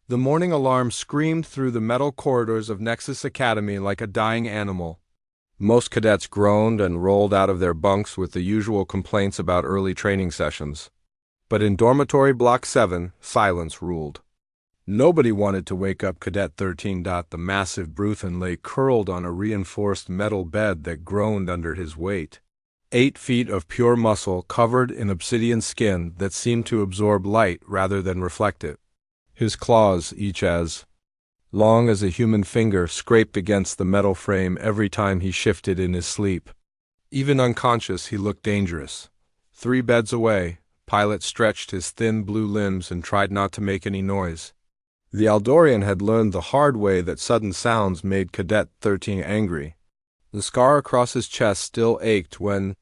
The morning alarm screamed through the metal corridors of Nexus Academy like a dying animal. Most cadets groaned and rolled out of their bunks with the usual complaints about early training sessions. But in Dormitory Block 7, silence ruled. Nobody wanted to wake up Cadet 13. The massive Bruthan lay curled on a reinforced metal bed that groaned under his weight. 8 feet of pure muscle covered in obsidian skin that seemed to absorb light rather than reflect it. His claws, each as long as a human finger, scraped against the metal frame every time he shifted in his sleep. Even unconscious, he looked dangerous. 3 beds away, Pilot stretched his thin blue limbs and tried not to make any noise. The Eldorian had learned the hard way that sudden sounds made Cadet 13 angry. The scar across his chest still ached when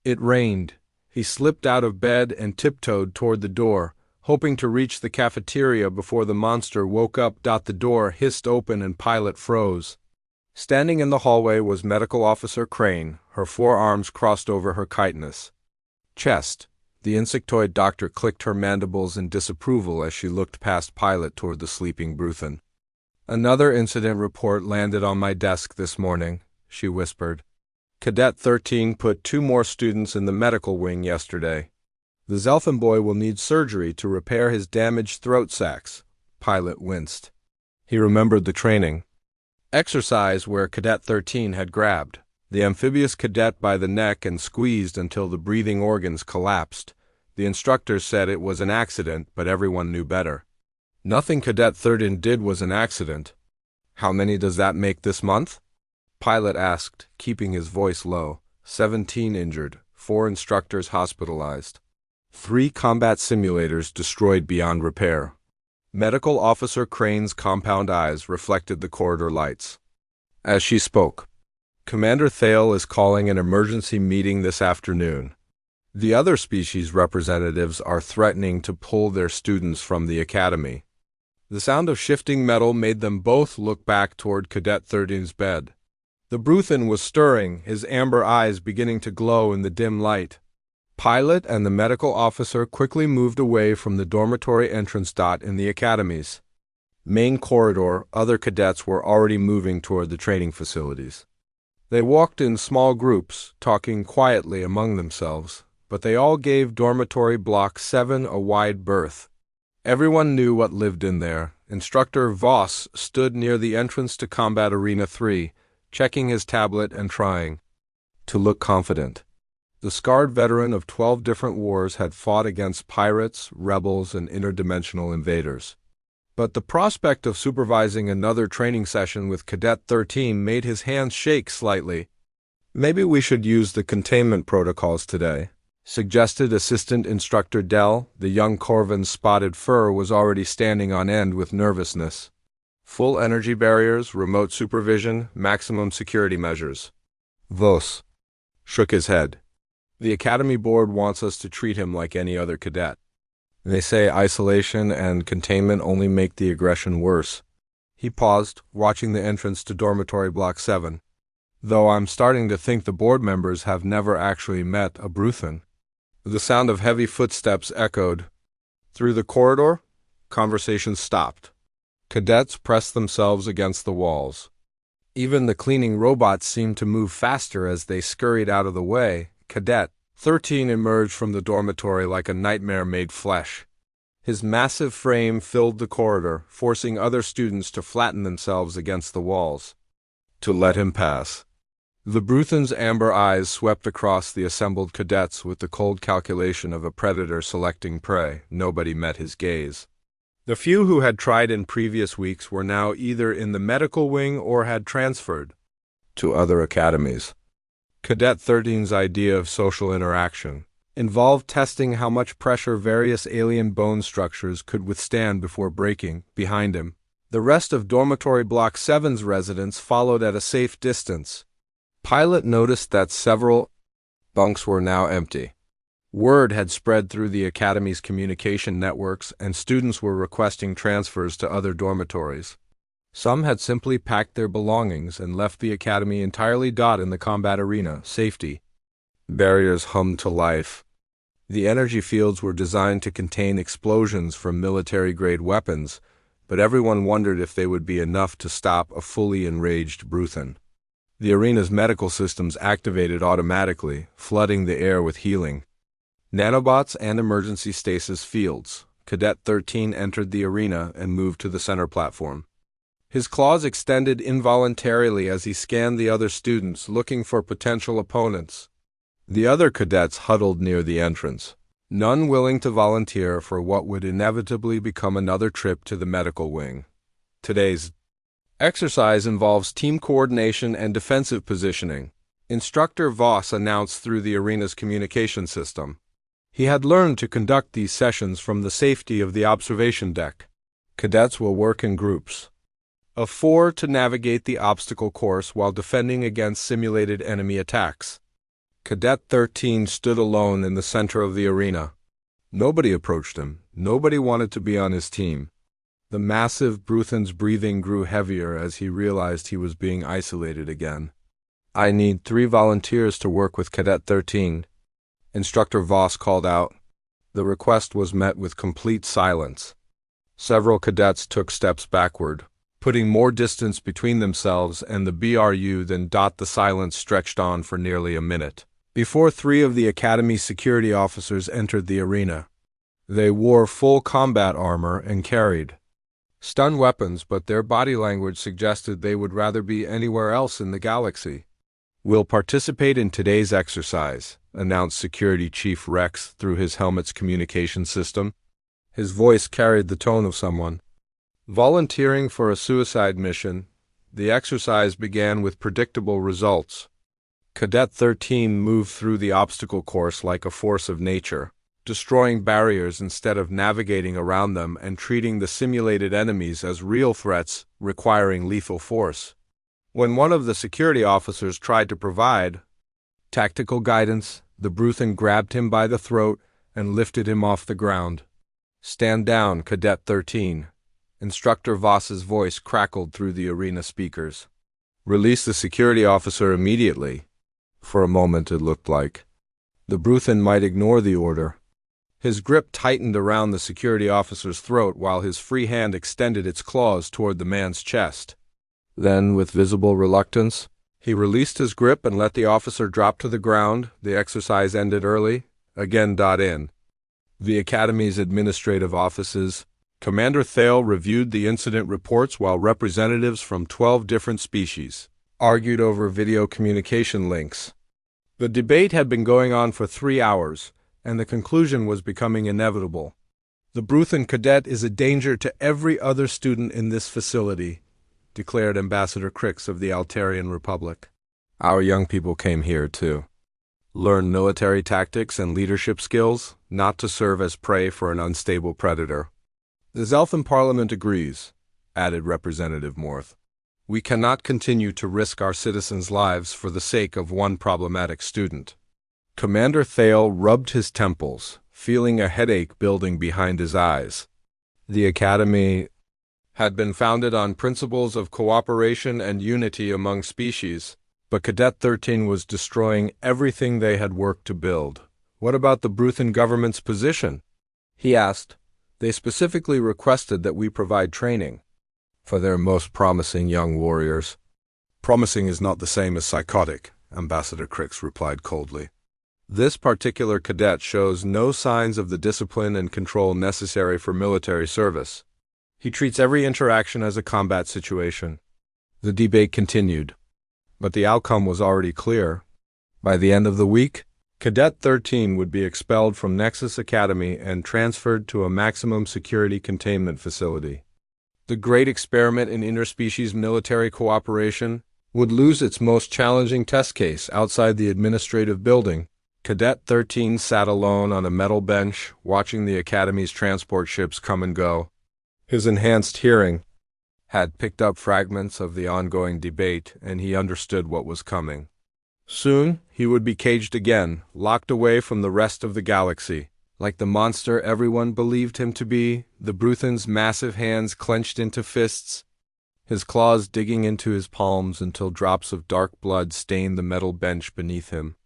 it rained. He slipped out of bed and tiptoed toward the door, hoping to reach the cafeteria before the monster woke up. The door hissed open and Pilot froze. Standing in the hallway was Medical Officer Crane, her forearms crossed over her chitinous chest. The insectoid doctor clicked her mandibles in disapproval as she looked past Pilot toward the sleeping Bruthan. "Another incident report landed on my desk this morning," she whispered. "Cadet 13 put 2 more students in the medical wing yesterday. The Zelfin boy will need surgery to repair his damaged throat sacs." Pilot winced. He remembered the training exercise where Cadet 13 had grabbed the amphibious cadet by the neck and squeezed until the breathing organs collapsed. The instructors said it was an accident, but everyone knew better. Nothing Cadet 13 did was an accident. "How many does that make this month?" Pilot asked, keeping his voice low. 17 injured, 4 instructors hospitalized. 3 combat simulators destroyed beyond repair. Medical Officer Crane's compound eyes reflected the corridor lights. As she spoke, "Commander Thale is calling an emergency meeting this afternoon. The other species representatives are threatening to pull their students from the academy." The sound of shifting metal made them both look back toward Cadet 13's bed. The Bruthan was stirring, his amber eyes beginning to glow in the dim light. Pilot and the medical officer quickly moved away from the dormitory entrance. In the academy's main corridor, other cadets were already moving toward the training facilities. They walked in small groups, talking quietly among themselves, but they all gave Dormitory Block 7 a wide berth. Everyone knew what lived in there. Instructor Voss stood near the entrance to Combat Arena 3, checking his tablet and trying to look confident. The scarred veteran of 12 different wars had fought against pirates, rebels, and interdimensional invaders. But the prospect of supervising another training session with Cadet 13 made his hands shake slightly. "Maybe we should use the containment protocols today," suggested Assistant Instructor Dell. The young Corvin's spotted fur was already standing on end with nervousness. "Full energy barriers, remote supervision, maximum security measures." Voss shook his head. "The Academy Board wants us to treat him like any other cadet. They say isolation and containment only make the aggression worse." He paused, watching the entrance to Dormitory Block 7. "Though I'm starting to think the board members have never actually met a Bruthan." The sound of heavy footsteps echoed through the corridor. Conversation stopped. Cadets pressed themselves against the walls. Even the cleaning robots seemed to move faster as they scurried out of the way. Cadet 13 emerged from the dormitory like a nightmare made flesh. His massive frame filled the corridor, forcing other students to flatten themselves against the walls to let him pass. The Bruthan's amber eyes swept across the assembled cadets with the cold calculation of a predator selecting prey. Nobody met his gaze. The few who had tried in previous weeks were now either in the medical wing or had transferred to other academies. Cadet 13's idea of social interaction involved testing how much pressure various alien bone structures could withstand before breaking. Behind him, the rest of Dormitory Block 7's residents followed at a safe distance. Pilot noticed that several bunks were now empty. Word had spread through the Academy's communication networks, and students were requesting transfers to other dormitories. Some had simply packed their belongings and left the Academy entirely. In the combat arena, safety barriers hummed to life. The energy fields were designed to contain explosions from military-grade weapons, but everyone wondered if they would be enough to stop a fully enraged Bruthan. The arena's medical systems activated automatically, flooding the air with healing. Nanobots and emergency stasis fields. Cadet 13 entered the arena and moved to the center platform. His claws extended involuntarily as he scanned the other students, looking for potential opponents. The other cadets huddled near the entrance, none willing to volunteer for what would inevitably become another trip to the medical wing. Today's exercise involves team coordination and defensive positioning, Instructor Voss announced through the arena's communication system. He had learned to conduct these sessions from the safety of the observation deck. Cadets will work in groups of 4 to navigate the obstacle course while defending against simulated enemy attacks. Cadet 13 stood alone in the center of the arena. Nobody approached him. Nobody wanted to be on his team. The massive Bruthan's breathing grew heavier as he realized he was being isolated again. "I need 3 volunteers to work with Cadet 13. Instructor Voss called out. The request was met with complete silence. Several cadets took steps backward, putting more distance between themselves and the BRU than the silence stretched on for nearly a minute, before 3 of the Academy's security officers entered the arena. They wore full combat armor and carried stun weapons, but their body language suggested they would rather be anywhere else in the galaxy. "We'll participate in today's exercise," announced Security Chief Rex through his helmet's communication system. His voice carried the tone of someone volunteering for a suicide mission. The exercise began with predictable results. Cadet 13 moved through the obstacle course like a force of nature, destroying barriers instead of navigating around them and treating the simulated enemies as real threats requiring lethal force. When one of the security officers tried to provide tactical guidance, the Bruthan grabbed him by the throat and lifted him off the ground. "Stand down, Cadet 13. Instructor Voss's voice crackled through the arena speakers. "Release the security officer immediately." For a moment it looked like the Bruthan might ignore the order. His grip tightened around the security officer's throat while his free hand extended its claws toward the man's chest. Then, with visible reluctance, he released his grip and let the officer drop to the ground. The exercise ended early. Again. In the Academy's administrative offices, Commander Thale reviewed the incident reports while representatives from 12 different species argued over video communication links. The debate had been going on for 3 hours, and the conclusion was becoming inevitable. "The Bruthan cadet is a danger to every other student in this facility," declared Ambassador Crix of the Altarian Republic. "Our young people came here, too. Learn military tactics and leadership skills, not to serve as prey for an unstable predator." "The Zelthan Parliament agrees," added Representative Morth. "We cannot continue to risk our citizens' lives for the sake of one problematic student." Commander Thale rubbed his temples, feeling a headache building behind his eyes. The Academy had been founded on principles of cooperation and unity among species, but Cadet 13 was destroying everything they had worked to build. "What about the Bruthan government's position?" he asked. "They specifically requested that we provide training for their most promising young warriors." "Promising is not the same as psychotic," Ambassador Crix replied coldly. "This particular cadet shows no signs of the discipline and control necessary for military service. He treats every interaction as a combat situation." The debate continued, but the outcome was already clear. By the end of the week, Cadet 13 would be expelled from Nexus Academy and transferred to a maximum security containment facility. The great experiment in interspecies military cooperation would lose its most challenging test case outside the administrative building. Cadet 13 sat alone on a metal bench, watching the Academy's transport ships come and go. His enhanced hearing had picked up fragments of the ongoing debate, and he understood what was coming. Soon, he would be caged again, locked away from the rest of the galaxy. Like the monster everyone believed him to be, the Bruthan's massive hands clenched into fists, his claws digging into his palms until drops of dark blood stained the metal bench beneath him.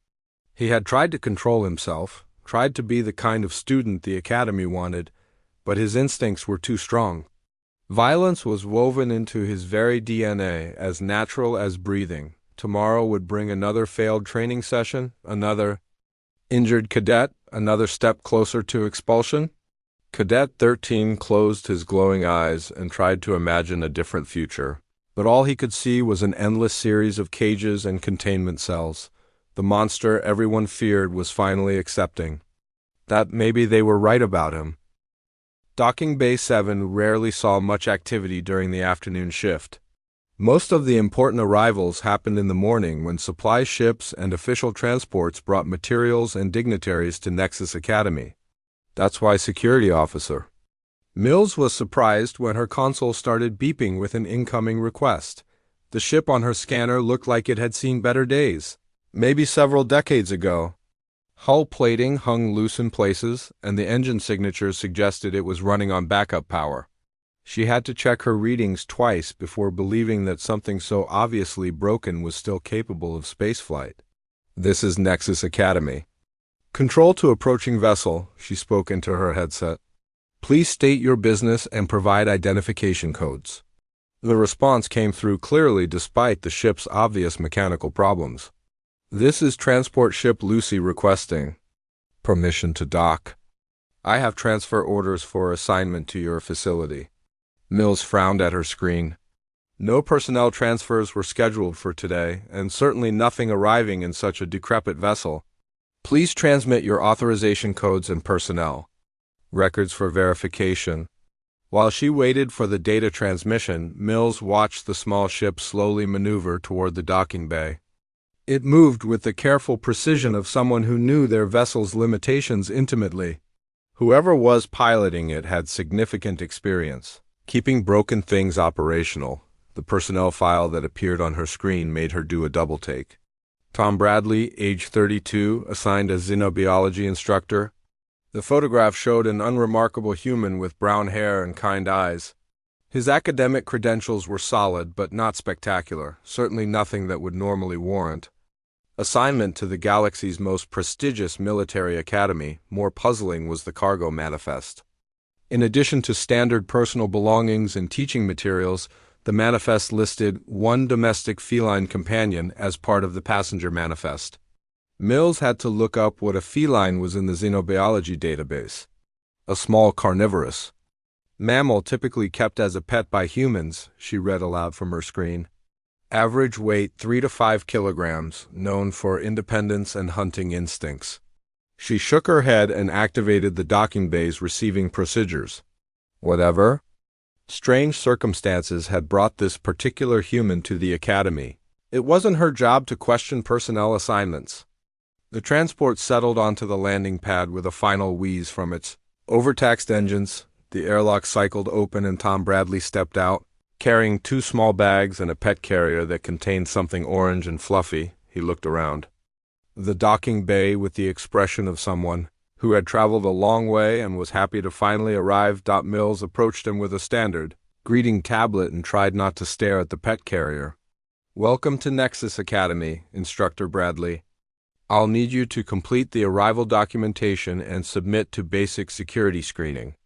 He had tried to control himself, tried to be the kind of student the Academy wanted, but his instincts were too strong. Violence was woven into his very DNA, as natural as breathing. Tomorrow would bring another failed training session, another injured cadet, another step closer to expulsion. Cadet 13 closed his glowing eyes and tried to imagine a different future. But all he could see was an endless series of cages and containment cells. The monster everyone feared was finally accepting that maybe they were right about him. Docking Bay 7 rarely saw much activity during the afternoon shift. Most of the important arrivals happened in the morning when supply ships and official transports brought materials and dignitaries to Nexus Academy. That's why security officer Mills was surprised when her console started beeping with an incoming request. The ship on her scanner looked like it had seen better days, maybe several decades ago. Hull plating hung loose in places, and the engine signatures suggested it was running on backup power. She had to check her readings twice before believing that something so obviously broken was still capable of spaceflight. This is Nexus Academy. Control to approaching vessel, she spoke into her headset. Please state your business and provide identification codes. The response came through clearly despite the ship's obvious mechanical problems. This is Transport Ship Lucy requesting permission to dock. I have transfer orders for assignment to your facility. Mills frowned at her screen. No personnel transfers were scheduled for today, and certainly nothing arriving in such a decrepit vessel. Please transmit your authorization codes and personnel records for verification. While she waited for the data transmission, Mills watched the small ship slowly maneuver toward the docking bay. It moved with the careful precision of someone who knew their vessel's limitations intimately. Whoever was piloting it had significant experience keeping broken things operational. The personnel file that appeared on her screen made her do a double take. Tom Bradley, age 32, assigned as xenobiology instructor. The photograph showed an unremarkable human with brown hair and kind eyes. His academic credentials were solid but not spectacular, certainly nothing that would normally warrant assignment to the galaxy's most prestigious military academy. More puzzling was the cargo manifest. In addition to standard personal belongings and teaching materials, the manifest listed one domestic feline companion as part of the passenger manifest. Mills had to look up what a feline was in the xenobiology database. A small carnivorous mammal typically kept as a pet by humans, she read aloud from her screen. Average weight 3 to 5 kilograms, known for independence and hunting instincts. She shook her head and activated the docking bay's receiving procedures. Whatever. Strange circumstances had brought this particular human to the academy. It wasn't her job to question personnel assignments. The transport settled onto the landing pad with a final wheeze from its overtaxed engines. The airlock cycled open and Tom Bradley stepped out, carrying 2 small bags and a pet carrier that contained something orange and fluffy. He looked around. The docking bay with the expression of someone who had traveled a long way and was happy to finally arrive. Mills approached him with a standard greeting tablet and tried not to stare at the pet carrier. Welcome to Nexus Academy, Instructor Bradley. I'll need you to complete the arrival documentation and submit to basic security screening.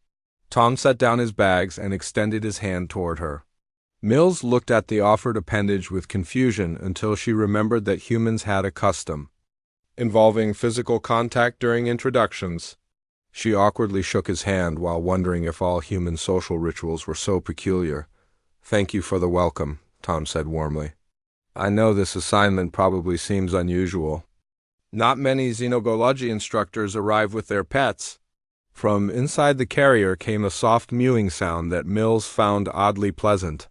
Tom set down his bags and extended his hand toward her. Mills looked at the offered appendage with confusion until she remembered that humans had a custom involving physical contact during introductions. She awkwardly shook his hand while wondering if all human social rituals were so peculiar. Thank you for the welcome, Tom said warmly. I know this assignment probably seems unusual. Not many xenobiology instructors arrive with their pets. From inside the carrier came a soft mewing sound that Mills found oddly pleasant.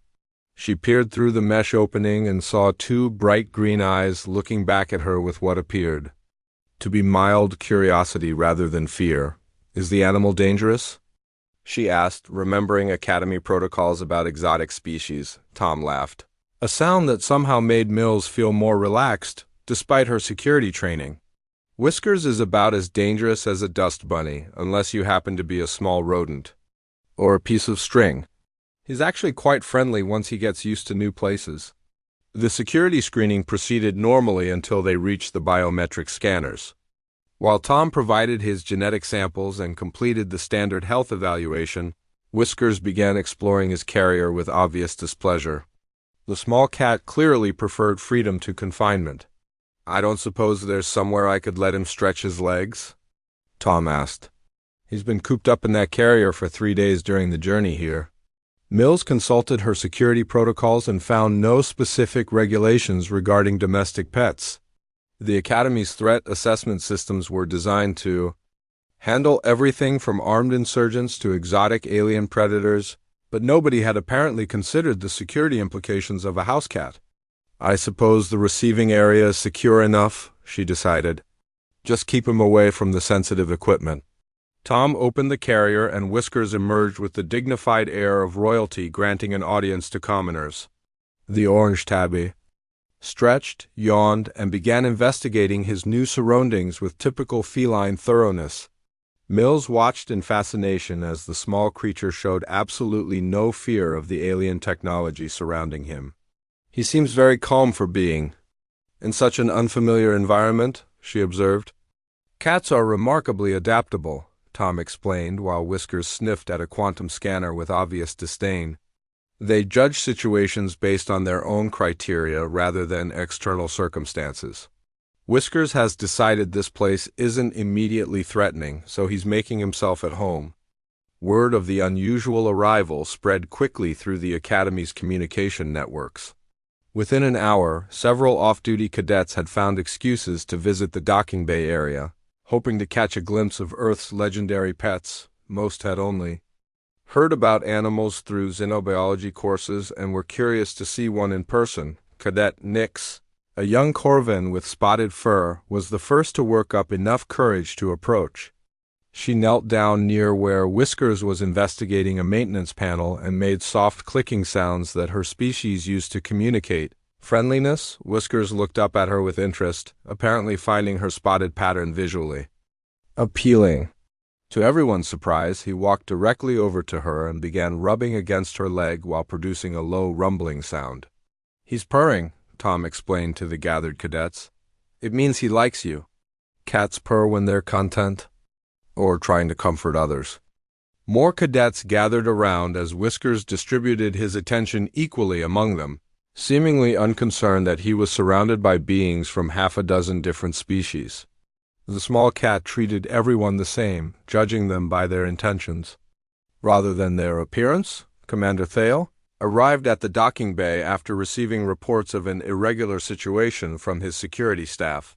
She peered through the mesh opening and saw 2 bright green eyes looking back at her with what appeared to be mild curiosity rather than fear. Is the animal dangerous? She asked, remembering academy protocols about exotic species. Tom laughed. A sound that somehow made Mills feel more relaxed, despite her security training. Whiskers is about as dangerous as a dust bunny, unless you happen to be a small rodent or a piece of string. He's actually quite friendly once he gets used to new places. The security screening proceeded normally until they reached the biometric scanners. While Tom provided his genetic samples and completed the standard health evaluation, Whiskers began exploring his carrier with obvious displeasure. The small cat clearly preferred freedom to confinement. "I don't suppose there's somewhere I could let him stretch his legs?" Tom asked. "He's been cooped up in that carrier for 3 days during the journey here." Mills consulted her security protocols and found no specific regulations regarding domestic pets. The Academy's threat assessment systems were designed to handle everything from armed insurgents to exotic alien predators, but nobody had apparently considered the security implications of a house cat. "I suppose the receiving area is secure enough," she decided. "Just keep him away from the sensitive equipment." Tom opened the carrier and Whiskers emerged with the dignified air of royalty granting an audience to commoners. The orange tabby stretched, yawned, and began investigating his new surroundings with typical feline thoroughness. Mills watched in fascination as the small creature showed absolutely no fear of the alien technology surrounding him. "He seems very calm for being in such an unfamiliar environment," she observed. "Cats are remarkably adaptable," Tom explained while Whiskers sniffed at a quantum scanner with obvious disdain. "They judge situations based on their own criteria rather than external circumstances. Whiskers has decided this place isn't immediately threatening, so he's making himself at home." Word of the unusual arrival spread quickly through the Academy's communication networks. Within an hour, several off-duty cadets had found excuses to visit the docking bay area, hoping to catch a glimpse of Earth's legendary pets. Most had only heard about animals through xenobiology courses and were curious to see one in person. Cadet Nix, a young corvan with spotted fur, was the first to work up enough courage to approach. She knelt down near where Whiskers was investigating a maintenance panel and made soft clicking sounds that her species used to communicate friendliness. Whiskers looked up at her with interest, apparently finding her spotted pattern visually appealing. To everyone's surprise, he walked directly over to her and began rubbing against her leg while producing a low rumbling sound. "He's purring," Tom explained to the gathered cadets. "It means he likes you." Cats purr when they're content or trying to comfort others. More cadets gathered around as Whiskers distributed his attention equally among them, seemingly unconcerned that he was surrounded by beings from half a dozen different species. The small cat treated everyone the same, judging them by their intentions rather than their appearance. Commander Thale arrived at the docking bay after receiving reports of an irregular situation from his security staff.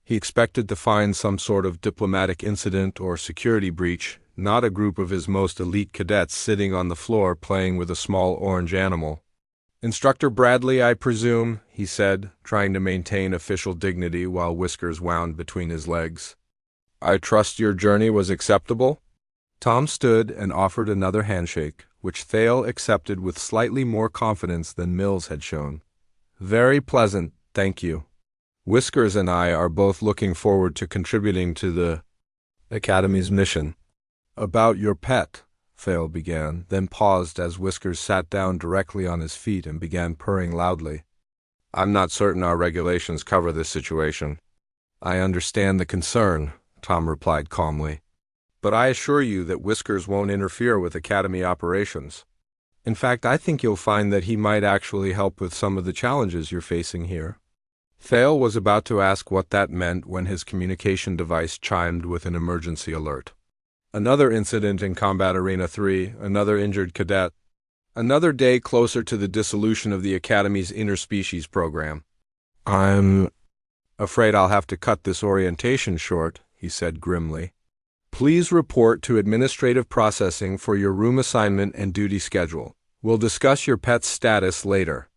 He expected to find some sort of diplomatic incident or security breach, not a group of his most elite cadets sitting on the floor playing with a small orange animal. "Instructor Bradley, I presume," he said, trying to maintain official dignity while Whiskers wound between his legs. "I trust your journey was acceptable?" Tom stood and offered another handshake, which Thale accepted with slightly more confidence than Mills had shown. "Very pleasant, thank you. Whiskers and I are both looking forward to contributing to the Academy's mission." "About your pet," Thale began, then paused as Whiskers sat down directly on his feet and began purring loudly. "I'm not certain our regulations cover this situation." "I understand the concern," Tom replied calmly. "But I assure you that Whiskers won't interfere with Academy operations. In fact, I think you'll find that he might actually help with some of the challenges you're facing here." Thale was about to ask what that meant when his communication device chimed with an emergency alert. Another incident in Combat Arena 3, another injured cadet. Another day closer to the dissolution of the Academy's interspecies program. "I'm afraid I'll have to cut this orientation short," he said grimly. "Please report to administrative processing for your room assignment and duty schedule. We'll discuss your pet's status later."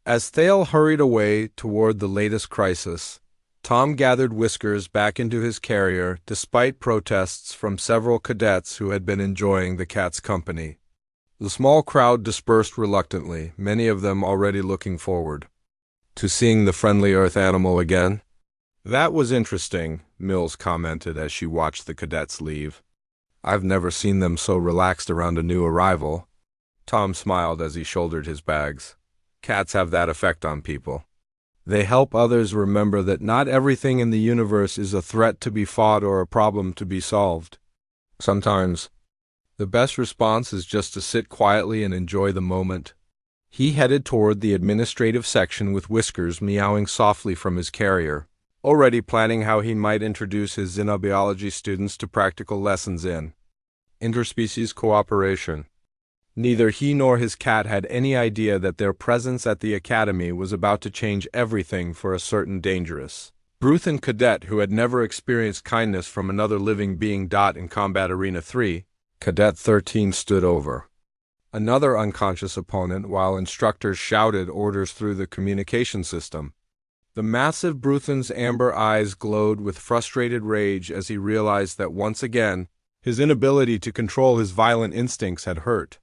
As Thale hurried away toward the latest crisis, Tom gathered Whiskers back into his carrier despite protests from several cadets who had been enjoying the cat's company. The small crowd dispersed reluctantly, many of them already looking forward to seeing the friendly Earth animal again. "That was interesting," Mills commented as she watched the cadets leave. "I've never seen them so relaxed around a new arrival." Tom smiled as he shouldered his bags. Cats have that effect on people. They help others remember that not everything in the universe is a threat to be fought or a problem to be solved. Sometimes The best response is just to sit quietly and enjoy the moment. He headed toward the administrative section with Whiskers meowing softly from his carrier, already planning how he might introduce his xenobiology students to practical lessons in interspecies cooperation. Neither he nor his cat had any idea that their presence at the academy was about to change everything for a certain dangerous Bruthan cadet who had never experienced kindness from another living being. In Combat Arena 3, Cadet 13 stood over another unconscious opponent while instructors shouted orders through the communication system. The massive Bruthan's amber eyes glowed with frustrated rage as he realized that once again, his inability to control his violent instincts had hurt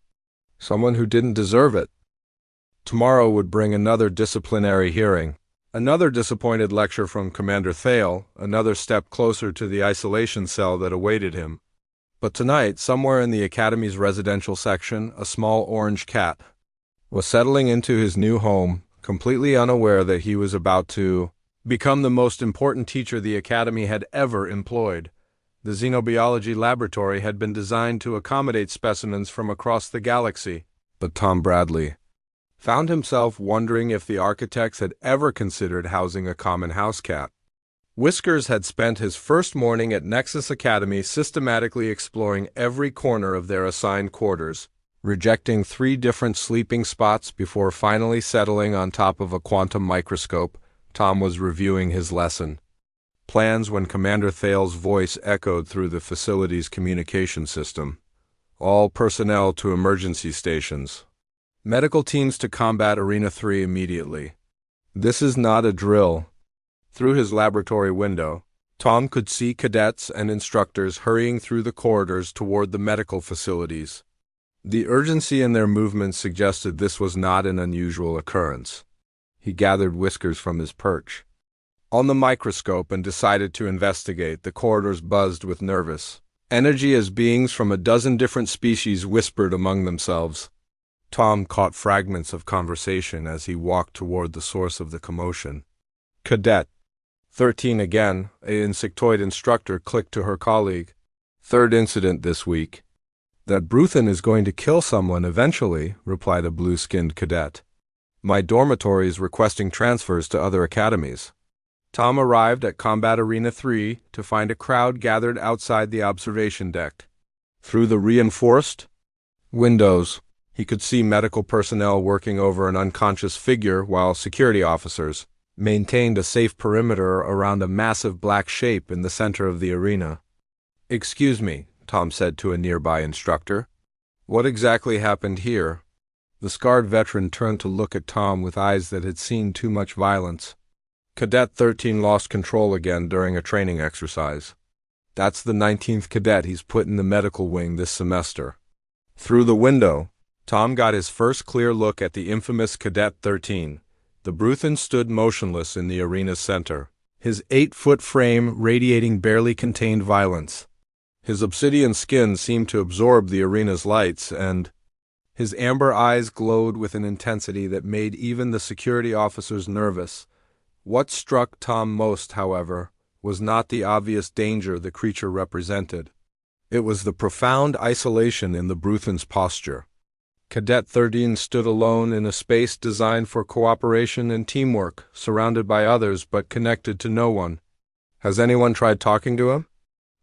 someone who didn't deserve it. Tomorrow would bring another disciplinary hearing, another disappointed lecture from Commander Thale, another step closer to the isolation cell that awaited him. But tonight, somewhere in the Academy's residential section, a small orange cat was settling into his new home, completely unaware that he was about to become the most important teacher the Academy had ever employed. The xenobiology laboratory had been designed to accommodate specimens from across the galaxy, but Tom Bradley found himself wondering if the architects had ever considered housing a common house cat. Whiskers had spent his first morning at Nexus Academy systematically exploring every corner of their assigned quarters, rejecting 3 different sleeping spots before finally settling on top of a quantum microscope. Tom was reviewing his lesson plans when Commander Thale's voice echoed through the facility's communication system. All personnel to emergency stations. Medical teams to Combat Arena 3 immediately. This is not a drill. Through his laboratory window, Tom could see cadets and instructors hurrying through the corridors toward the medical facilities. The urgency in their movements suggested this was not an unusual occurrence. He gathered Whiskers from his perch on the microscope and decided to investigate. The corridors buzzed with nervous energy as beings from a dozen different species whispered among themselves. Tom caught fragments of conversation as he walked toward the source of the commotion. Cadet 13 again, an insectoid instructor clicked to her colleague. "Third incident this week." "That Bruthan is going to kill someone eventually," replied a blue-skinned cadet. "My dormitory is requesting transfers to other academies." Tom arrived at Combat Arena 3 to find a crowd gathered outside the observation deck. Through the reinforced windows, he could see medical personnel working over an unconscious figure while security officers maintained a safe perimeter around a massive black shape in the center of the arena. "Excuse me," Tom said to a nearby instructor. "What exactly happened here?" The scarred veteran turned to look at Tom with eyes that had seen too much violence. "Cadet 13 lost control again during a training exercise. That's the 19th cadet he's put in the medical wing this semester." Through the window, Tom got his first clear look at the infamous Cadet 13. The Bruthan stood motionless in the arena's center, his 8-foot frame radiating barely contained violence. His obsidian skin seemed to absorb the arena's lights, and his amber eyes glowed with an intensity that made even the security officers nervous. What struck Tom most, however, was not the obvious danger the creature represented. It was the profound isolation in the Bruthan's posture. Cadet 13 stood alone in a space designed for cooperation and teamwork, surrounded by others but connected to no one. "Has anyone tried talking to him?"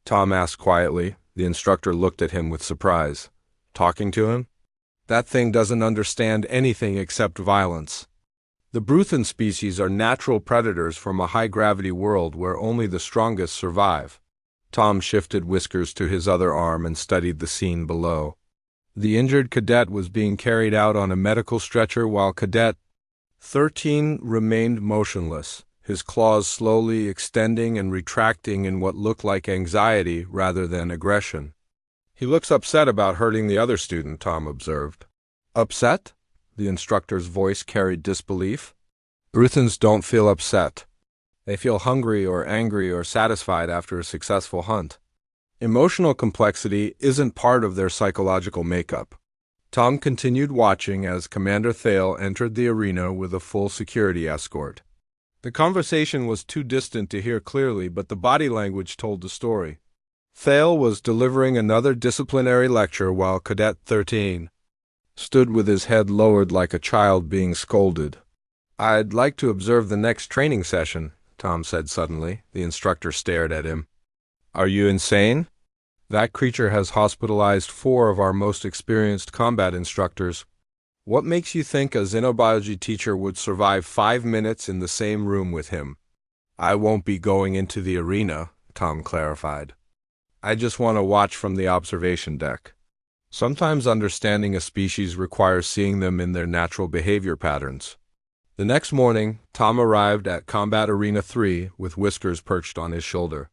Tom asked quietly. The instructor looked at him with surprise. "Talking to him? That thing doesn't understand anything except violence." The Bruthan species are natural predators from a high-gravity world where only the strongest survive. Tom shifted Whiskers to his other arm and studied the scene below. The injured cadet was being carried out on a medical stretcher while Cadet 13 remained motionless, his claws slowly extending and retracting in what looked like anxiety rather than aggression. "He looks upset about hurting the other student," Tom observed. "Upset?" The instructor's voice carried disbelief. "Bruthans don't feel upset. They feel hungry or angry or satisfied after a successful hunt. Emotional complexity isn't part of their psychological makeup." Tom continued watching as Commander Thale entered the arena with a full security escort. The conversation was too distant to hear clearly, but the body language told the story. Thale was delivering another disciplinary lecture while Cadet 13 stood with his head lowered like a child being scolded. "I'd like to observe the next training session," Tom said suddenly. The instructor stared at him. "Are you insane? That creature has hospitalized 4 of our most experienced combat instructors. What makes you think a xenobiology teacher would survive 5 minutes in the same room with him?" "I won't be going into the arena," Tom clarified. "I just want to watch from the observation deck." Sometimes understanding a species requires seeing them in their natural behavior patterns. The next morning, Tom arrived at Combat Arena 3 with Whiskers perched on his shoulder.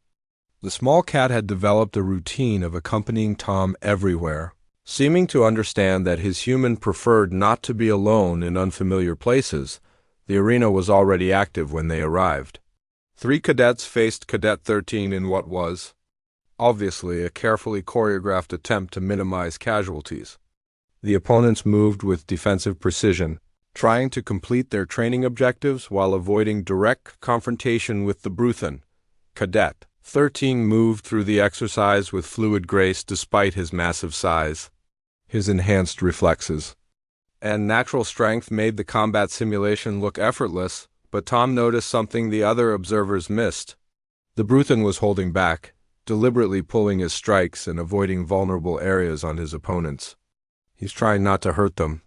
The small cat had developed a routine of accompanying Tom everywhere, seeming to understand that his human preferred not to be alone in unfamiliar places. The arena was already active when they arrived. 3 cadets faced Cadet 13 in what was, obviously, a carefully choreographed attempt to minimize casualties. The opponents moved with defensive precision, trying to complete their training objectives while avoiding direct confrontation with the Bruthan. Cadet 13 moved through the exercise with fluid grace despite his massive size. His enhanced reflexes and natural strength made the combat simulation look effortless, but Tom noticed something the other observers missed. The Bruthan was holding back, deliberately pulling his strikes and avoiding vulnerable areas on his opponents. "He's trying not to hurt them,"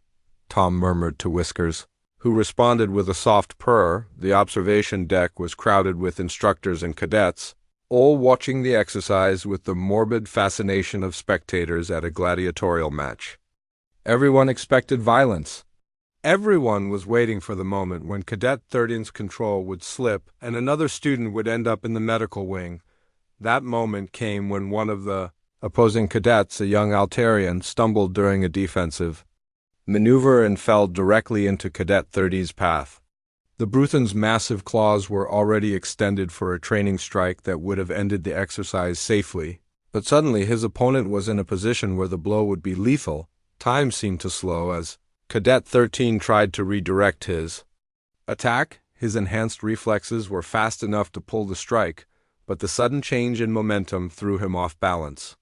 Tom murmured to Whiskers, who responded with a soft purr. The observation deck was crowded with instructors and cadets, all watching the exercise with the morbid fascination of spectators at a gladiatorial match. Everyone expected violence. Everyone was waiting for the moment when Cadet 13's control would slip and another student would end up in the medical wing. That moment came when one of the opposing cadets, a young Altarian, stumbled during a defensive maneuver and fell directly into Cadet 30's path. The Bruthan's massive claws were already extended for a training strike that would have ended the exercise safely, but suddenly his opponent was in a position where the blow would be lethal. Time seemed to slow as Cadet 13 tried to redirect his attack. His enhanced reflexes were fast enough to pull the strike, but the sudden change in momentum threw him off balance.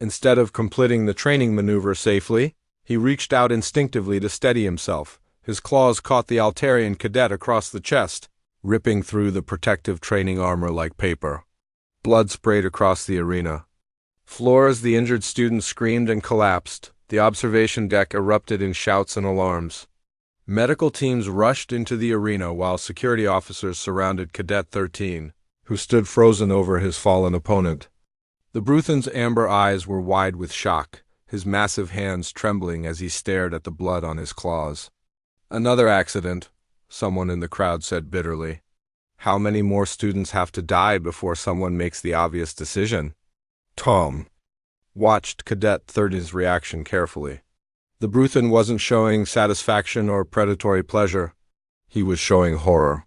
Instead of completing the training maneuver safely, he reached out instinctively to steady himself. His claws caught the Altarian cadet across the chest, ripping through the protective training armor like paper. Blood sprayed across the arena floor as the injured student screamed and collapsed. The observation deck erupted in shouts and alarms. Medical teams rushed into the arena while security officers surrounded Cadet 13, who stood frozen over his fallen opponent. The Bruthan's amber eyes were wide with shock, his massive hands trembling as he stared at the blood on his claws. "Another accident," someone in the crowd said bitterly. "How many more students have to die before someone makes the obvious decision?" Tom watched Cadet 13's reaction carefully. The Bruthan wasn't showing satisfaction or predatory pleasure. He was showing horror.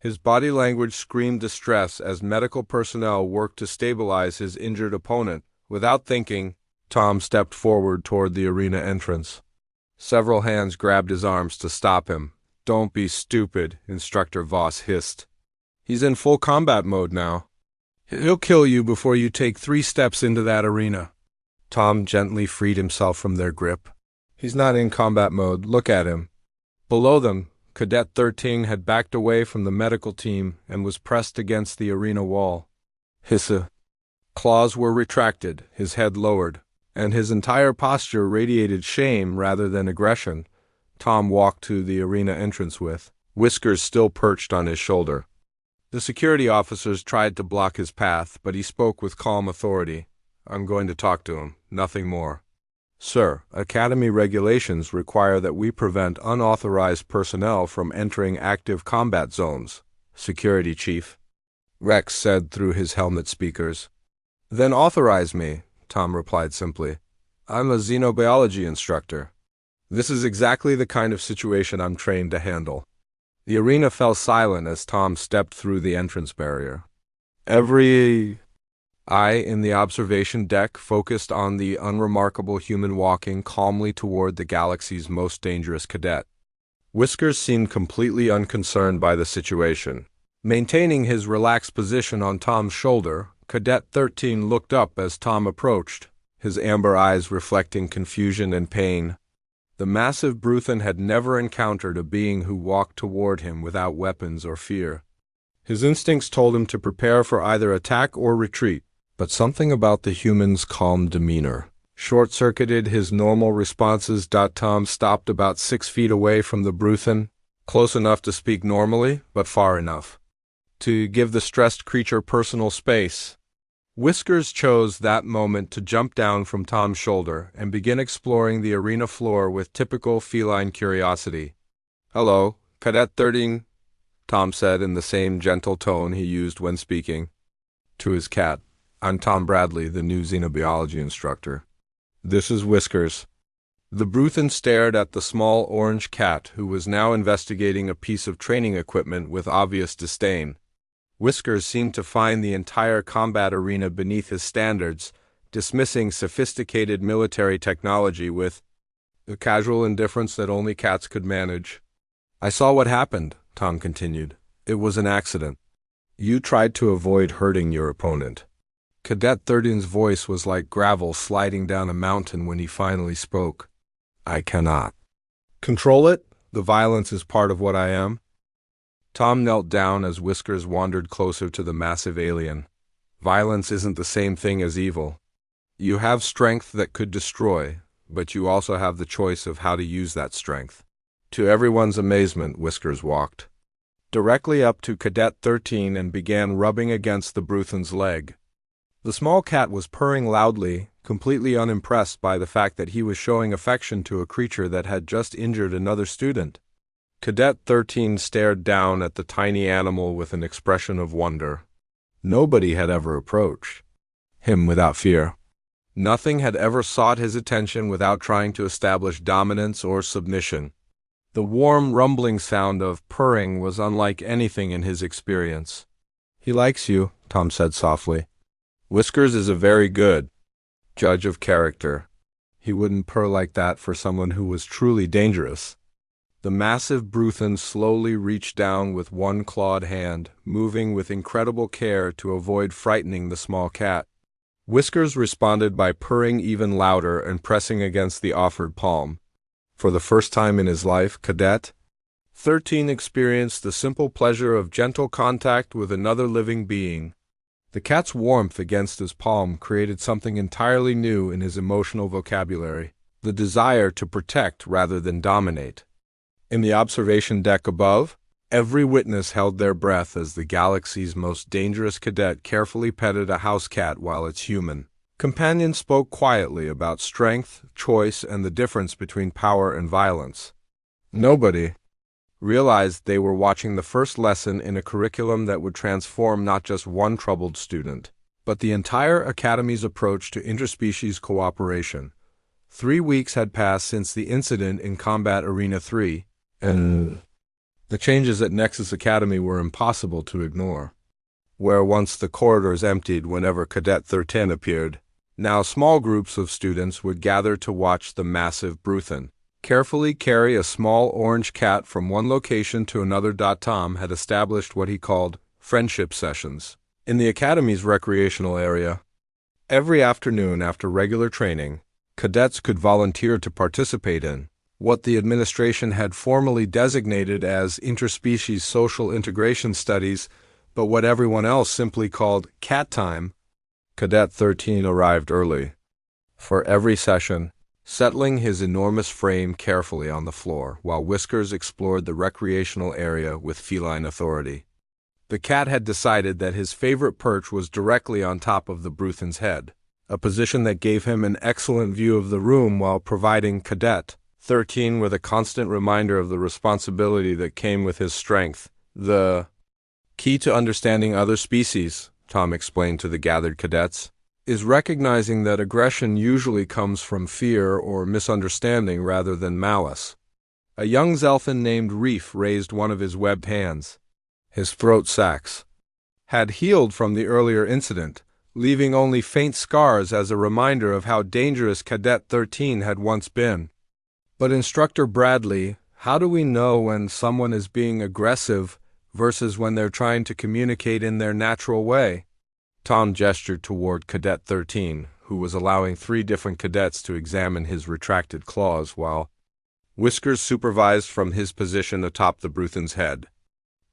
His body language screamed distress as medical personnel worked to stabilize his injured opponent. Without thinking, Tom stepped forward toward the arena entrance. Several hands grabbed his arms to stop him. "Don't be stupid," Instructor Voss hissed. "He's in full combat mode now. He'll kill you before you take 3 steps into that arena." Tom gently freed himself from their grip. "He's not in combat mode. Look at him." Below them, Cadet 13 had backed away from the medical team and was pressed against the arena wall. His claws were retracted, his head lowered, and his entire posture radiated shame rather than aggression. Tom walked to the arena entrance with Whiskers still perched on his shoulder. The security officers tried to block his path, but he spoke with calm authority. "I'm going to talk to him, nothing more." "Sir, Academy regulations require that we prevent unauthorized personnel from entering active combat zones," Security Chief Rex said through his helmet speakers. "Then authorize me," Tom replied simply. "I'm a xenobiology instructor. This is exactly the kind of situation I'm trained to handle." The arena fell silent as Tom stepped through the entrance barrier. Every eye in the observation deck focused on the unremarkable human walking calmly toward the galaxy's most dangerous cadet. Whiskers seemed completely unconcerned by the situation. Maintaining his relaxed position on Tom's shoulder, Cadet 13 looked up as Tom approached, his amber eyes reflecting confusion and pain. The massive Bruthan had never encountered a being who walked toward him without weapons or fear. His instincts told him to prepare for either attack or retreat, but something about the human's calm demeanor short-circuited his normal responses. Tom stopped about 6 feet away from the Bruthan, close enough to speak normally, but far enough to give the stressed creature personal space. Whiskers chose that moment to jump down from Tom's shoulder and begin exploring the arena floor with typical feline curiosity. "Hello, Cadet 13, Tom said in the same gentle tone he used when speaking to his cat. "I'm Tom Bradley, the new xenobiology instructor. This is Whiskers." The Bruthan stared at the small orange cat, who was now investigating a piece of training equipment with obvious disdain. Whiskers seemed to find the entire combat arena beneath his standards, dismissing sophisticated military technology with the casual indifference that only cats could manage. "I saw what happened," Tom continued. "It was an accident. You tried to avoid hurting your opponent." Cadet 13's voice was like gravel sliding down a mountain when he finally spoke. "I cannot control it. The violence is part of what I am." Tom knelt down as Whiskers wandered closer to the massive alien. "Violence isn't the same thing as evil. You have strength that could destroy, but you also have the choice of how to use that strength." To everyone's amazement, Whiskers walked directly up to Cadet 13 and began rubbing against the Bruthan's leg. The small cat was purring loudly, completely unimpressed by the fact that he was showing affection to a creature that had just injured another student. Cadet 13 stared down at the tiny animal with an expression of wonder. Nobody had ever approached him without fear. Nothing had ever sought his attention without trying to establish dominance or submission. The warm, rumbling sound of purring was unlike anything in his experience. "He likes you," Tom said softly. "Whiskers is a very good judge of character. He wouldn't purr like that for someone who was truly dangerous." The massive Bruthan slowly reached down with one clawed hand, moving with incredible care to avoid frightening the small cat. Whiskers responded by purring even louder and pressing against the offered palm. For the first time in his life, Cadet 13 experienced the simple pleasure of gentle contact with another living being. The cat's warmth against his palm created something entirely new in his emotional vocabulary, the desire to protect rather than dominate. In the observation deck above, every witness held their breath as the galaxy's most dangerous cadet carefully petted a house cat while its human companion spoke quietly about strength, choice, and the difference between power and violence. Nobody realized they were watching the first lesson in a curriculum that would transform not just one troubled student, but the entire Academy's approach to interspecies cooperation. 3 weeks had passed since the incident in Combat Arena 3, and the changes at Nexus Academy were impossible to ignore. Where once the corridors emptied whenever Cadet 13 appeared, now small groups of students would gather to watch the massive Bruthan carefully carry a small orange cat from one location to another. Tom had established what he called friendship sessions in the Academy's recreational area. Every afternoon after regular training, cadets could volunteer to participate in what the administration had formally designated as interspecies social integration studies, but what everyone else simply called cat time. Cadet 13 arrived early for every session, settling his enormous frame carefully on the floor while Whiskers explored the recreational area with feline authority. The cat had decided that his favorite perch was directly on top of the Bruthan's head, a position that gave him an excellent view of the room while providing Cadet 13 with a constant reminder of the responsibility that came with his strength. "The key to understanding other species," Tom explained to the gathered cadets, "is recognizing that aggression usually comes from fear or misunderstanding rather than malice." A young Zelfin named Reef raised one of his webbed hands. His throat sacs had healed from the earlier incident, leaving only faint scars as a reminder of how dangerous Cadet 13 had once been. "But Instructor Bradley, how do we know when someone is being aggressive versus when they're trying to communicate in their natural way?" Tom gestured toward Cadet 13, who was allowing 3 different cadets to examine his retracted claws while Whiskers supervised from his position atop the Bruthan's head.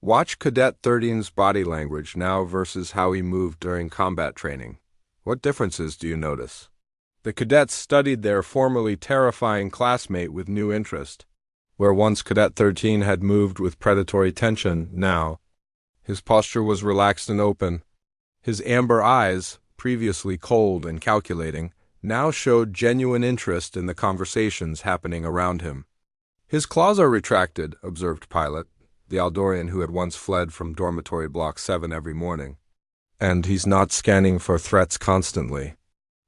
Watch Cadet 13's body language now versus how he moved during combat training. What differences do you notice? The cadets studied their formerly terrifying classmate with new interest. Where once Cadet 13 had moved with predatory tension, now his posture was relaxed and open. His amber eyes, previously cold and calculating, now showed genuine interest in the conversations happening around him. His claws are retracted, observed Pilot, the Aldorian who had once fled from dormitory block 7 every morning. And he's not scanning for threats constantly.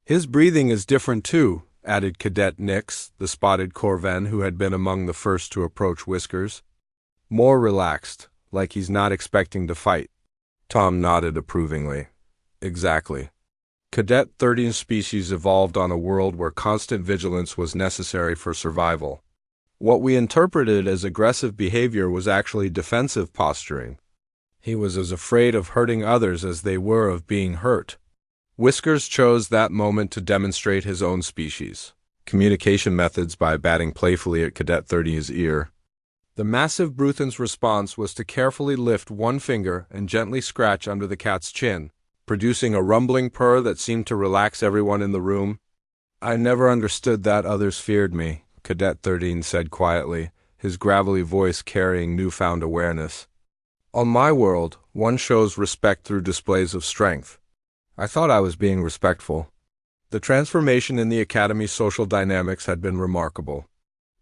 His breathing is different too, added Cadet Nix, the spotted Corven who had been among the first to approach Whiskers. More relaxed, like he's not expecting to fight. Tom nodded approvingly. Exactly. Cadet 13's species evolved on a world where constant vigilance was necessary for survival. What we interpreted as aggressive behavior was actually defensive posturing. He was as afraid of hurting others as they were of being hurt. Whiskers chose that moment to demonstrate his own species. Communication methods by batting playfully at Cadet 30's ear. The massive Bruthan's response was to carefully lift one finger and gently scratch under the cat's chin, producing a rumbling purr that seemed to relax everyone in the room. I never understood that others feared me, Cadet 13 said quietly, his gravelly voice carrying newfound awareness. On my world, one shows respect through displays of strength. I thought I was being respectful. The transformation in the Academy's social dynamics had been remarkable.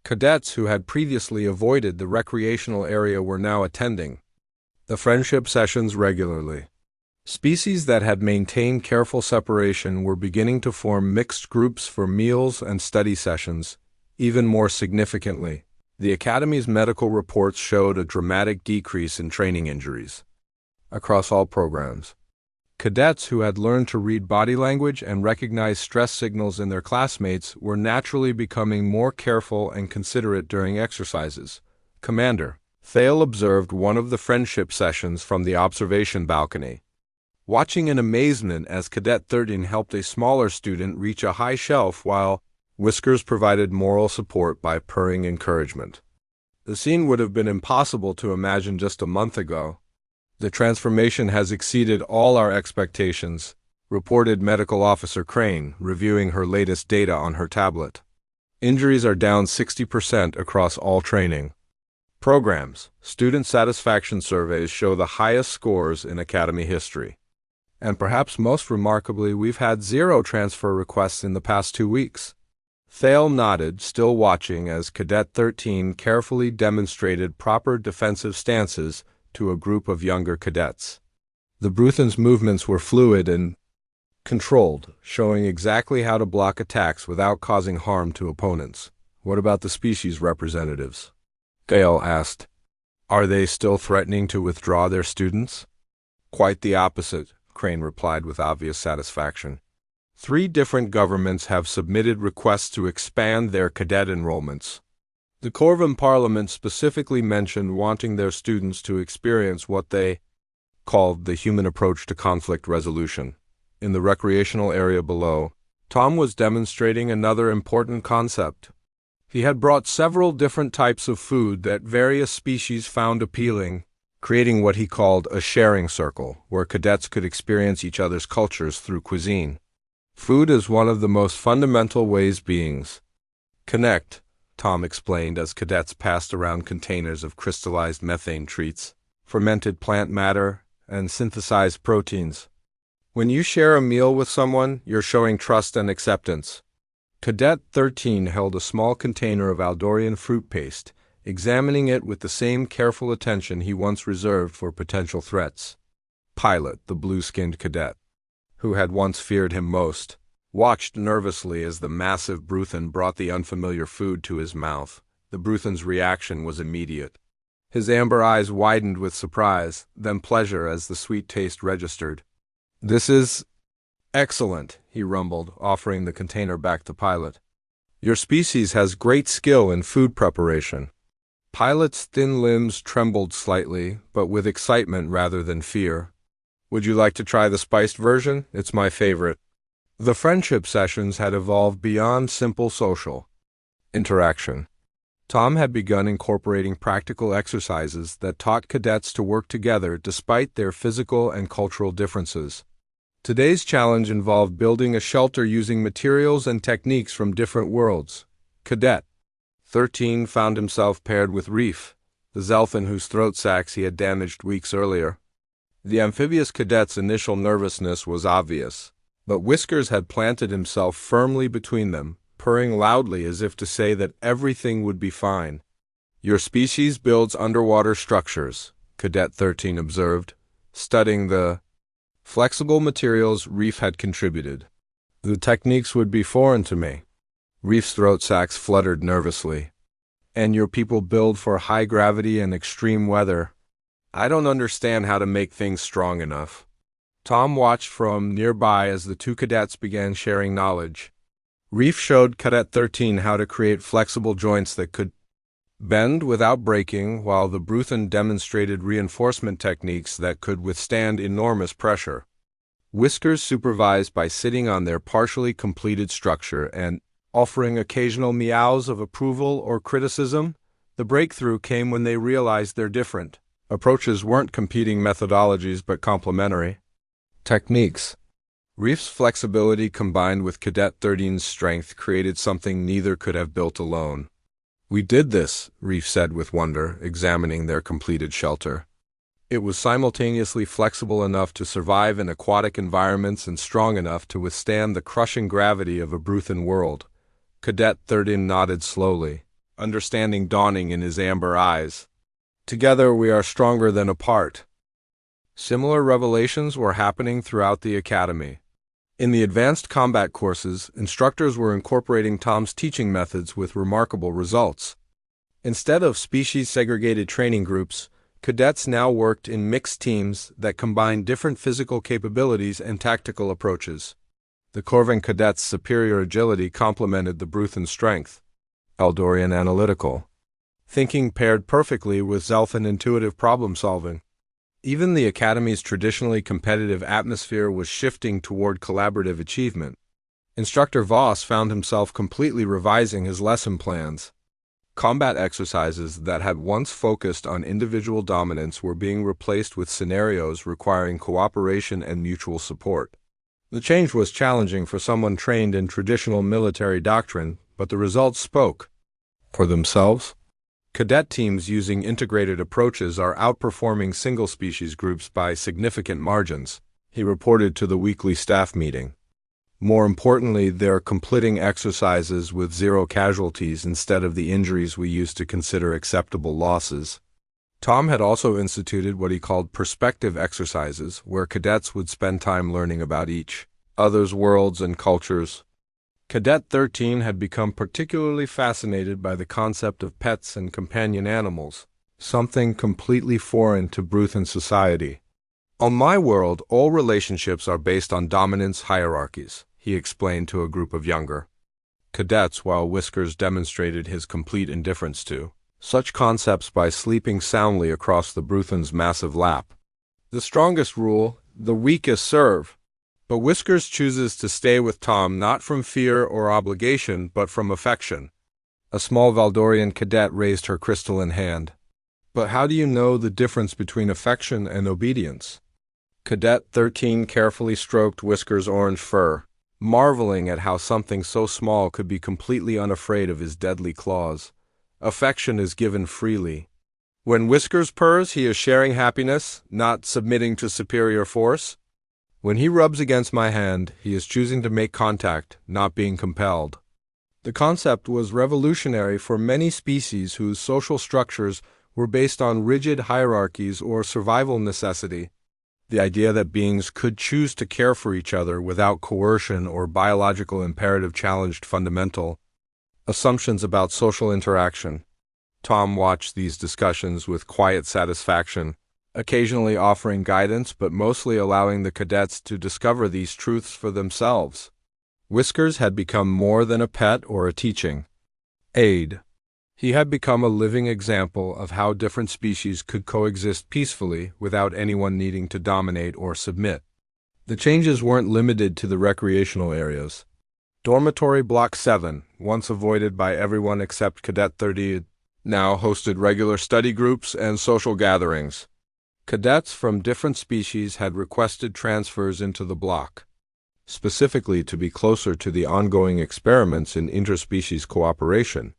Cadets who had previously avoided the recreational area were now attending the friendship sessions regularly. Species that had maintained careful separation were beginning to form mixed groups for meals and study sessions. Even more significantly, the Academy's medical reports showed a dramatic decrease in training injuries across all programs. Cadets who had learned to read body language and recognize stress signals in their classmates were naturally becoming more careful and considerate during exercises. Commander, Thale observed one of the friendship sessions from the observation balcony, watching in amazement as Cadet 13 helped a smaller student reach a high shelf while Whiskers provided moral support by purring encouragement. The scene would have been impossible to imagine just a month ago. The transformation has exceeded all our expectations, reported Medical Officer Crane, reviewing her latest data on her tablet. Injuries are down 60% across all training programs. Student satisfaction surveys show the highest scores in Academy history. And perhaps most remarkably, we've had 0 transfer requests in the past 2 weeks. Thale nodded, still watching as Cadet 13 carefully demonstrated proper defensive stances to a group of younger cadets. The Bruthan's movements were fluid and controlled, showing exactly how to block attacks without causing harm to opponents. What about the species representatives? Gale asked. Are they still threatening to withdraw their students? Quite the opposite, Crane replied with obvious satisfaction. 3 different governments have submitted requests to expand their cadet enrollments. The Corvan Parliament specifically mentioned wanting their students to experience what they called the human approach to conflict resolution. In the recreational area below, Tom was demonstrating another important concept. He had brought several different types of food that various species found appealing, creating what he called a sharing circle, where cadets could experience each other's cultures through cuisine. Food is one of the most fundamental ways beings connect, Tom explained as cadets passed around containers of crystallized methane treats, fermented plant matter, and synthesized proteins. When you share a meal with someone, you're showing trust and acceptance. Cadet 13 held a small container of Aldorian fruit paste, examining it with the same careful attention he once reserved for potential threats. Pilot, the blue-skinned cadet, who had once feared him most, watched nervously as the massive Bruthan brought the unfamiliar food to his mouth. The Bruthan's reaction was immediate. His amber eyes widened with surprise, then pleasure as the sweet taste registered. This is excellent, he rumbled, offering the container back to Pilot. Your species has great skill in food preparation. Pilot's thin limbs trembled slightly, but with excitement rather than fear. Would you like to try the spiced version? It's my favorite. The friendship sessions had evolved beyond simple social interaction. Tom had begun incorporating practical exercises that taught cadets to work together despite their physical and cultural differences. Today's challenge involved building a shelter using materials and techniques from different worlds. Cadet 13 found himself paired with Reef, the Zelfin whose throat sacs he had damaged weeks earlier. The amphibious cadet's initial nervousness was obvious, but Whiskers had planted himself firmly between them, purring loudly as if to say that everything would be fine. Your species builds underwater structures, Cadet 13 observed, studying the flexible materials Reef had contributed. The techniques would be foreign to me. Reef's throat sacs fluttered nervously. And your people build for high gravity and extreme weather. I don't understand how to make things strong enough. Tom watched from nearby as the two cadets began sharing knowledge. Reef showed Cadet 13 how to create flexible joints that could bend without breaking, while the Bruthan demonstrated reinforcement techniques that could withstand enormous pressure. Whiskers supervised by sitting on their partially completed structure and offering occasional meows of approval or criticism. The breakthrough came when they realized their different approaches weren't competing methodologies but complementary techniques. Reef's flexibility combined with Cadet 13's strength created something neither could have built alone. We did this, Reef said with wonder, examining their completed shelter. It was simultaneously flexible enough to survive in aquatic environments and strong enough to withstand the crushing gravity of a Bruthan world. Cadet 13 nodded slowly, understanding dawning in his amber eyes. Together we are stronger than apart. Similar revelations were happening throughout the academy. In the advanced combat courses, instructors were incorporating Tom's teaching methods with remarkable results. Instead of species-segregated training groups, cadets now worked in mixed teams that combined different physical capabilities and tactical approaches. The Corvan cadets' superior agility complemented the Bruthan strength. Eldorian analytical thinking paired perfectly with Zelfin intuitive problem-solving. Even the Academy's traditionally competitive atmosphere was shifting toward collaborative achievement. Instructor Voss found himself completely revising his lesson plans. Combat exercises that had once focused on individual dominance were being replaced with scenarios requiring cooperation and mutual support. The change was challenging for someone trained in traditional military doctrine, but the results spoke for themselves. Cadet teams using integrated approaches are outperforming single-species groups by significant margins, he reported to the weekly staff meeting. More importantly, they're completing exercises with zero casualties instead of the injuries we used to consider acceptable losses. Tom had also instituted what he called perspective exercises, where cadets would spend time learning about each other's worlds and cultures. Cadet 13 had become particularly fascinated by the concept of pets and companion animals, something completely foreign to Bruthan society. On my world, all relationships are based on dominance hierarchies, he explained to a group of younger cadets while Whiskers demonstrated his complete indifference to such concepts by sleeping soundly across the Bruthan's massive lap. The strongest rule, the weakest serve. But Whiskers chooses to stay with Tom not from fear or obligation, but from affection. A small Valdorian cadet raised her crystalline hand. But how do you know the difference between affection and obedience? Cadet 13 carefully stroked Whiskers' orange fur, marveling at how something so small could be completely unafraid of his deadly claws. Affection is given freely. When Whiskers purrs, he is sharing happiness, not submitting to superior force. When he rubs against my hand, he is choosing to make contact, not being compelled. The concept was revolutionary for many species whose social structures were based on rigid hierarchies or survival necessity. The idea that beings could choose to care for each other without coercion or biological imperative challenged fundamental assumptions about social interaction. Tom watched these discussions with quiet satisfaction, occasionally offering guidance but mostly allowing the cadets to discover these truths for themselves. Whiskers had become more than a pet or a teaching aid. He had become a living example of how different species could coexist peacefully without anyone needing to dominate or submit. The changes weren't limited to the recreational areas. Dormitory Block 7, once avoided by everyone except Cadet 30, now hosted regular study groups and social gatherings. Cadets from different species had requested transfers into the block, specifically to be closer to the ongoing experiments in interspecies cooperation.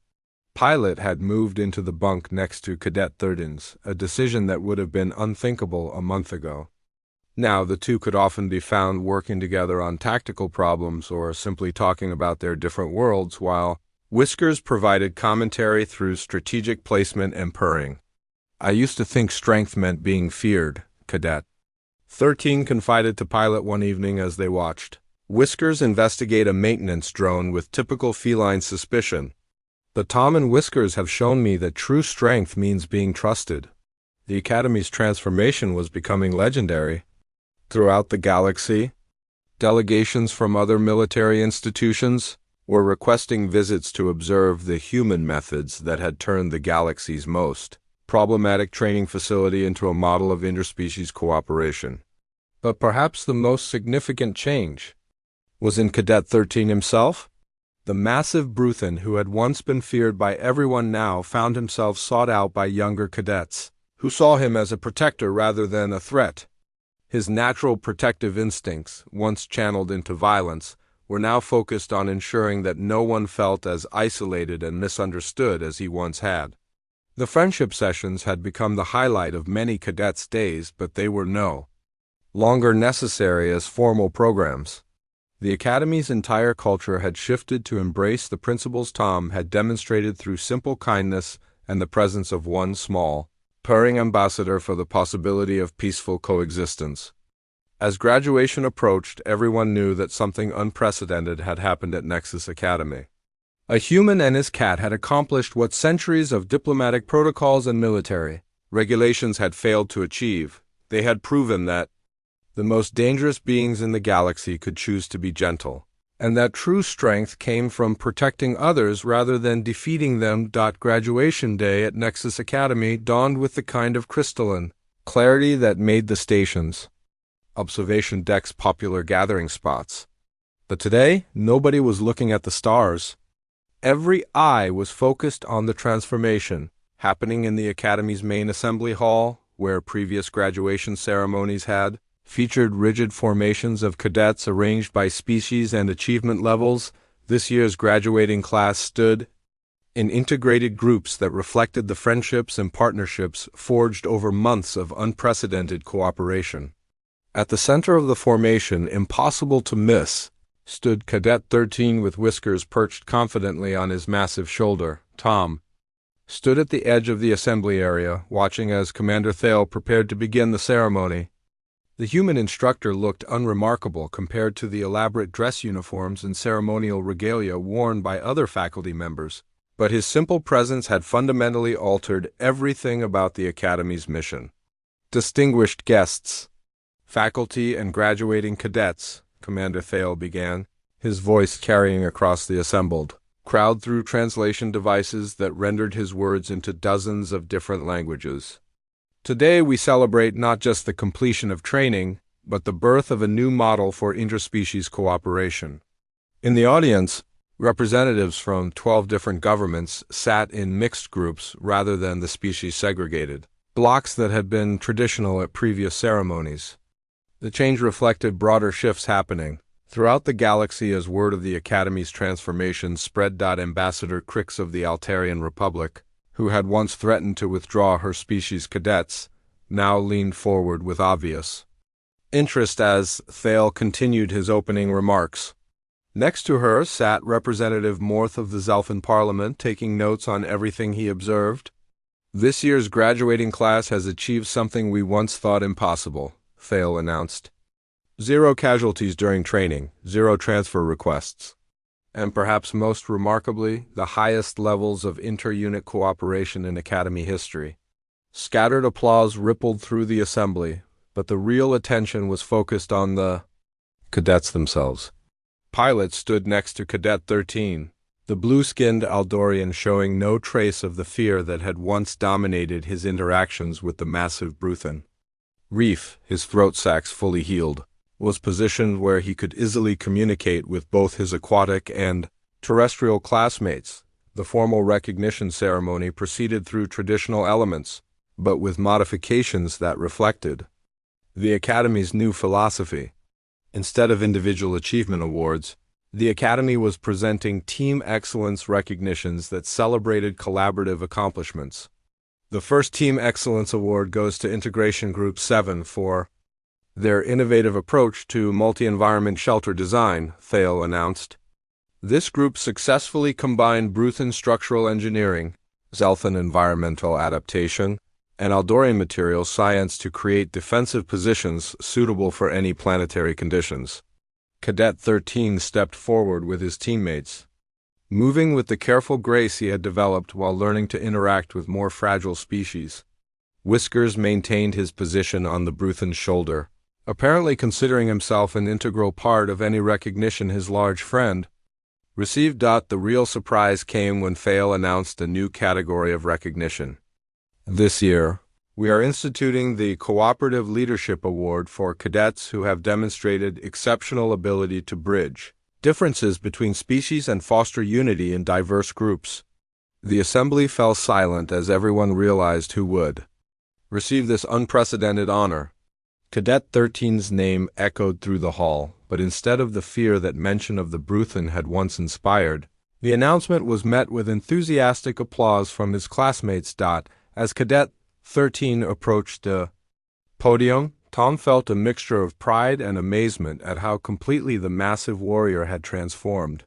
Pilot had moved into the bunk next to Cadet 13's, a decision that would have been unthinkable a month ago. Now the two could often be found working together on tactical problems or simply talking about their different worlds, while Whiskers provided commentary through strategic placement and purring. "I used to think strength meant being feared," Cadet 13 confided to Pilot one evening as they watched Whiskers investigate a maintenance drone with typical feline suspicion. "The Tom and Whiskers have shown me that true strength means being trusted." The Academy's transformation was becoming legendary. Throughout the galaxy, delegations from other military institutions were requesting visits to observe the human methods that had turned the galaxy's most problematic training facility into a model of interspecies cooperation. But perhaps the most significant change was in Cadet 13 himself. The massive Bruthan who had once been feared by everyone now found himself sought out by younger cadets, who saw him as a protector rather than a threat. His natural protective instincts, once channeled into violence, were now focused on ensuring that no one felt as isolated and misunderstood as he once had. The friendship sessions had become the highlight of many cadets' days, but they were no longer necessary as formal programs. The Academy's entire culture had shifted to embrace the principles Tom had demonstrated through simple kindness and the presence of one small, purring ambassador for the possibility of peaceful coexistence. As graduation approached, everyone knew that something unprecedented had happened at Nexus Academy. A human and his cat had accomplished what centuries of diplomatic protocols and military regulations had failed to achieve. They had proven that the most dangerous beings in the galaxy could choose to be gentle, and that true strength came from protecting others rather than defeating them. Graduation day at Nexus Academy dawned with the kind of crystalline clarity that made the stations, observation decks popular gathering spots. But today, nobody was looking at the stars. Every eye was focused on the transformation happening in the Academy's main assembly hall, where previous graduation ceremonies had featured rigid formations of cadets arranged by species and achievement levels. This year's graduating class stood in integrated groups that reflected the friendships and partnerships forged over months of unprecedented cooperation. At the center of the formation, impossible to miss, stood Cadet 13 with Whiskers perched confidently on his massive shoulder. Tom stood at the edge of the assembly area, watching as Commander Thale prepared to begin the ceremony. The human instructor looked unremarkable compared to the elaborate dress uniforms and ceremonial regalia worn by other faculty members, but his simple presence had fundamentally altered everything about the Academy's mission. "Distinguished guests, faculty and graduating cadets," Commander Thale began, his voice carrying across the assembled crowd through translation devices that rendered his words into dozens of different languages. "Today we celebrate not just the completion of training, but the birth of a new model for interspecies cooperation." In the audience, representatives from 12 different governments sat in mixed groups rather than the species segregated blocks that had been traditional at previous ceremonies. The change reflected broader shifts happening throughout the galaxy as word of the Academy's transformation spread. Ambassador Crix of the Altarian Republic, who had once threatened to withdraw her species cadets, now leaned forward with obvious interest as Thale continued his opening remarks. Next to her sat Representative Morth of the Zelfin Parliament, taking notes on everything he observed. "This year's graduating class has achieved something we once thought impossible," Thale announced. "0 casualties during training, 0 transfer requests, and perhaps most remarkably, the highest levels of inter-unit cooperation in Academy history." Scattered applause rippled through the assembly, but the real attention was focused on the cadets themselves. Pilot stood next to Cadet 13. the blue-skinned Aldorian showing no trace of the fear that had once dominated his interactions with the massive Bruthan. Reef, his throat sacs fully healed, was positioned where he could easily communicate with both his aquatic and terrestrial classmates. The formal recognition ceremony proceeded through traditional elements, but with modifications that reflected the Academy's new philosophy. Instead of individual achievement awards, the Academy was presenting team excellence recognitions that celebrated collaborative accomplishments. The first Team Excellence Award goes to Integration Group 7 for their innovative approach to multi-environment shelter design, Thale announced. This group successfully combined Bruthan structural engineering, Zelthan environmental adaptation, and Aldorian materials science to create defensive positions suitable for any planetary conditions. Cadet 13 stepped forward with his teammates, moving with the careful grace he had developed while learning to interact with more fragile species. Whiskers maintained his position on the Bruthan's shoulder, apparently considering himself an integral part of any recognition his large friend received. The real surprise came when Thale announced a new category of recognition. This year, we are instituting the Cooperative Leadership Award for cadets who have demonstrated exceptional ability to bridge differences between species and foster unity in diverse groups. The assembly fell silent as everyone realized who would receive this unprecedented honor. Cadet 13's name echoed through the hall, but instead of the fear that mention of the Bruthan had once inspired, the announcement was met with enthusiastic applause from his classmates. As Cadet 13 approached the podium, Tom felt a mixture of pride and amazement at how completely the massive warrior had transformed.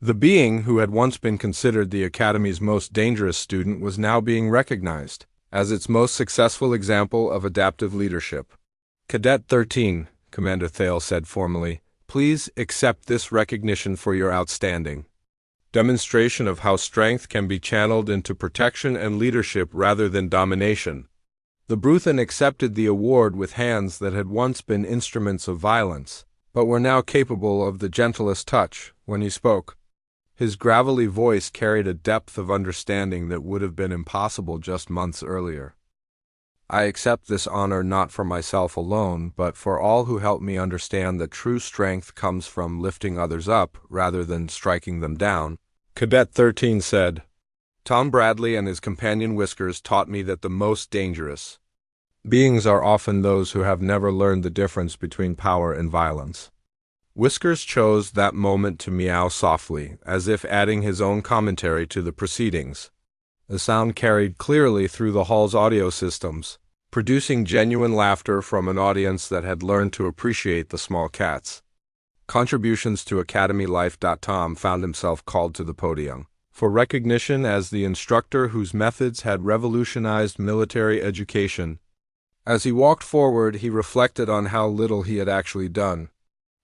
The being who had once been considered the Academy's most dangerous student was now being recognized as its most successful example of adaptive leadership. Cadet 13, Commander Thale said formally, please accept this recognition for your outstanding demonstration of how strength can be channeled into protection and leadership rather than domination. The Bruthan accepted the award with hands that had once been instruments of violence, but were now capable of the gentlest touch. When he spoke, his gravelly voice carried a depth of understanding that would have been impossible just months earlier. I accept this honor not for myself alone, but for all who helped me understand that true strength comes from lifting others up rather than striking them down, Cadet 13 said. Tom Bradley and his companion Whiskers taught me that the most dangerous beings are often those who have never learned the difference between power and violence. Whiskers chose that moment to meow softly, as if adding his own commentary to the proceedings. The sound carried clearly through the hall's audio systems, producing genuine laughter from an audience that had learned to appreciate the small cats. Contributions to Academy Life. Tom found himself called to the podium for recognition as the instructor whose methods had revolutionized military education. As he walked forward, he reflected on how little he had actually done.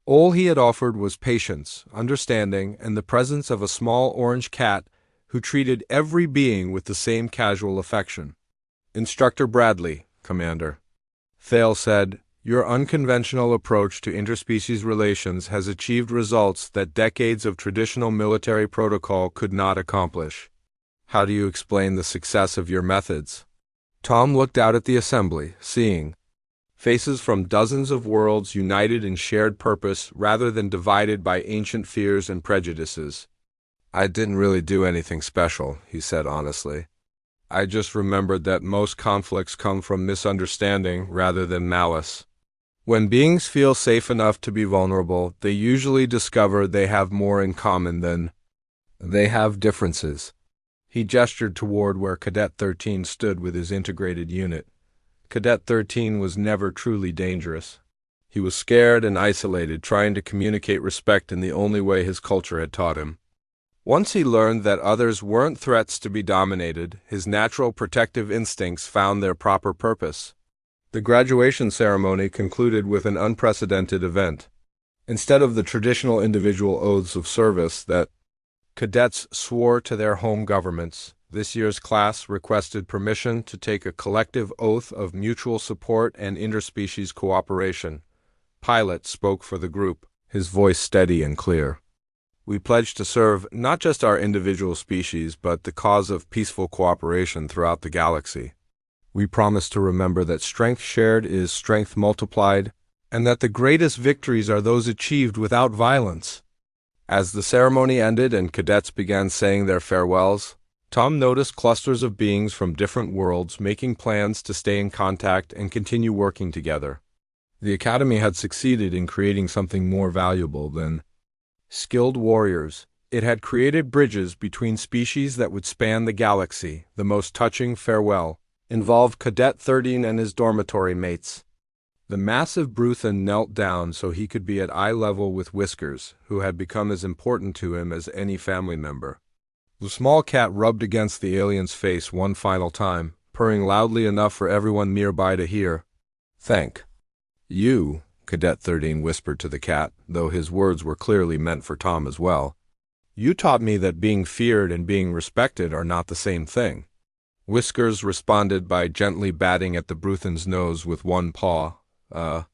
All he had offered was patience, understanding, and the presence of a small orange cat who treated every being with the same casual affection. Instructor Bradley, Commander, Thale said, your unconventional approach to interspecies relations has achieved results that decades of traditional military protocol could not accomplish. How do you explain the success of your methods? Tom looked out at the assembly, seeing faces from dozens of worlds united in shared purpose rather than divided by ancient fears and prejudices. I didn't really do anything special, he said honestly. I just remembered that most conflicts come from misunderstanding rather than malice. When beings feel safe enough to be vulnerable, they usually discover they have more in common than they have differences. He gestured toward where Cadet 13 stood with his integrated unit. Cadet 13 was never truly dangerous. He was scared and isolated, trying to communicate respect in the only way his culture had taught him. Once he learned that others weren't threats to be dominated, his natural protective instincts found their proper purpose. The graduation ceremony concluded with an unprecedented event. Instead of the traditional individual oaths of service that cadets swore to their home governments, this year's class requested permission to take a collective oath of mutual support and interspecies cooperation. Pilot spoke for the group, his voice steady and clear. We pledge to serve not just our individual species, but the cause of peaceful cooperation throughout the galaxy. We promise to remember that strength shared is strength multiplied, and that the greatest victories are those achieved without violence. As the ceremony ended and cadets began saying their farewells, Tom noticed clusters of beings from different worlds making plans to stay in contact and continue working together. The Academy had succeeded in creating something more valuable than skilled warriors. It had created bridges between species that would span the galaxy. The most touching farewell involved Cadet 13 and his dormitory mates. The massive Bruthan knelt down so he could be at eye level with Whiskers, who had become as important to him as any family member. The small cat rubbed against the alien's face one final time, purring loudly enough for everyone nearby to hear. "Thank you," Cadet 13 whispered to the cat, though his words were clearly meant for Tom as well. "You taught me that being feared and being respected are not the same thing." Whiskers responded by gently batting at the Bruthan's nose with one paw, a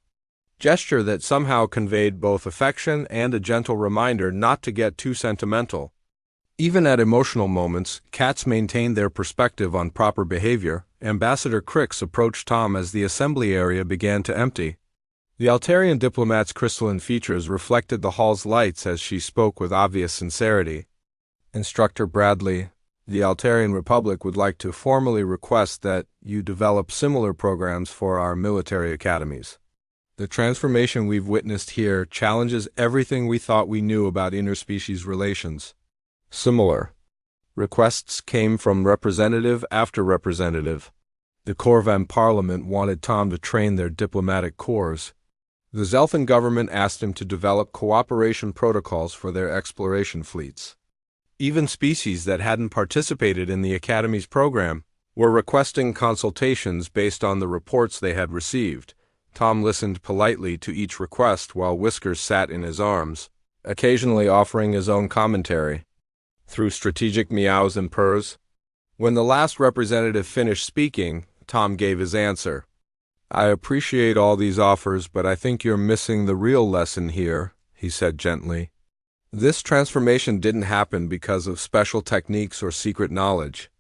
gesture that somehow conveyed both affection and a gentle reminder not to get too sentimental. Even at emotional moments, cats maintained their perspective on proper behavior. Ambassador Crix approached Tom as the assembly area began to empty. The Altarian diplomat's crystalline features reflected the hall's lights as she spoke with obvious sincerity. "Instructor Bradley, the Altarian Republic would like to formally request that you develop similar programs for our military academies. The transformation we've witnessed here challenges everything we thought we knew about interspecies relations." Similar requests came from representative after representative. The Corvan Parliament wanted Tom to train their diplomatic corps. The Zelthan government asked him to develop cooperation protocols for their exploration fleets. Even species that hadn't participated in the Academy's program were requesting consultations based on the reports they had received. Tom listened politely to each request while Whiskers sat in his arms, occasionally offering his own commentary through strategic meows and purrs. When the last representative finished speaking, Tom gave his answer. "I appreciate all these offers, but I think you're missing the real lesson here," he said gently. "This transformation didn't happen because of special techniques or secret knowledge.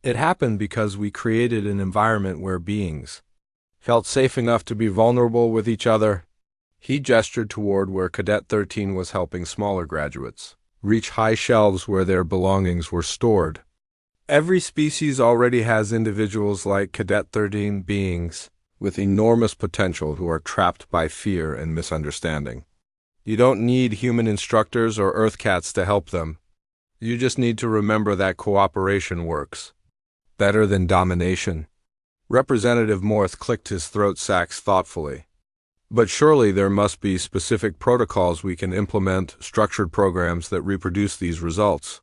It happened because we created an environment where beings felt safe enough to be vulnerable with each other." He gestured toward where Cadet 13 was helping smaller graduates reach high shelves where their belongings were stored. Every species already has individuals like Cadet 13, beings with enormous potential who are trapped by fear and misunderstanding. You don't need human instructors or Earth cats to help them. You just need to remember that cooperation works better than domination. Representative Morth clicked his throat sacs thoughtfully. "But surely there must be specific protocols we can implement, structured programs that reproduce these results."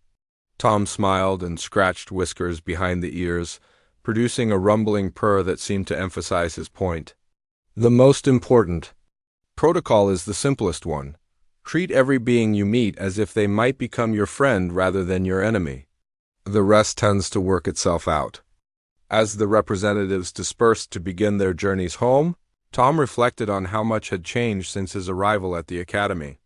Tom smiled and scratched Whiskers behind the ears, producing a rumbling purr that seemed to emphasize his point. "The most important protocol is the simplest one. Treat every being you meet as if they might become your friend rather than your enemy. The rest tends to work itself out." As the representatives dispersed to begin their journeys home, Tom reflected on how much had changed since his arrival at the Academy.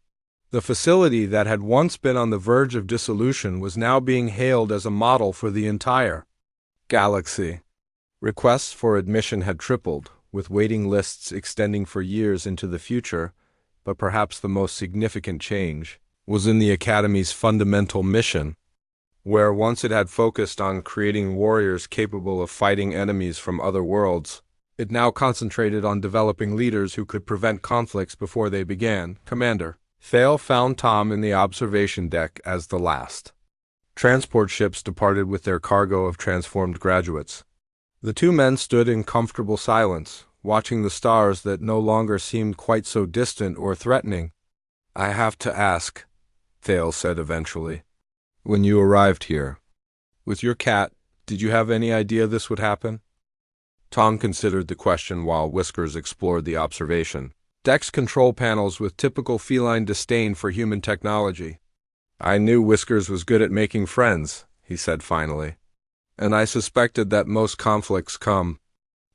The facility that had once been on the verge of dissolution was now being hailed as a model for the entire galaxy. Requests for admission had tripled, with waiting lists extending for years into the future, but perhaps the most significant change was in the Academy's fundamental mission. Where once it had focused on creating warriors capable of fighting enemies from other worlds, it now concentrated on developing leaders who could prevent conflicts before they began. Commander Thale found Tom in the observation deck as the last transport ships departed with their cargo of transformed graduates. The two men stood in comfortable silence, watching the stars that no longer seemed quite so distant or threatening. "I have to ask," Thale said eventually. "When you arrived here with your cat, did you have any idea this would happen?" Tom considered the question while Whiskers explored the observation deck's control panels with typical feline disdain for human technology. "I knew Whiskers was good at making friends," he said finally, "and I suspected that most conflicts come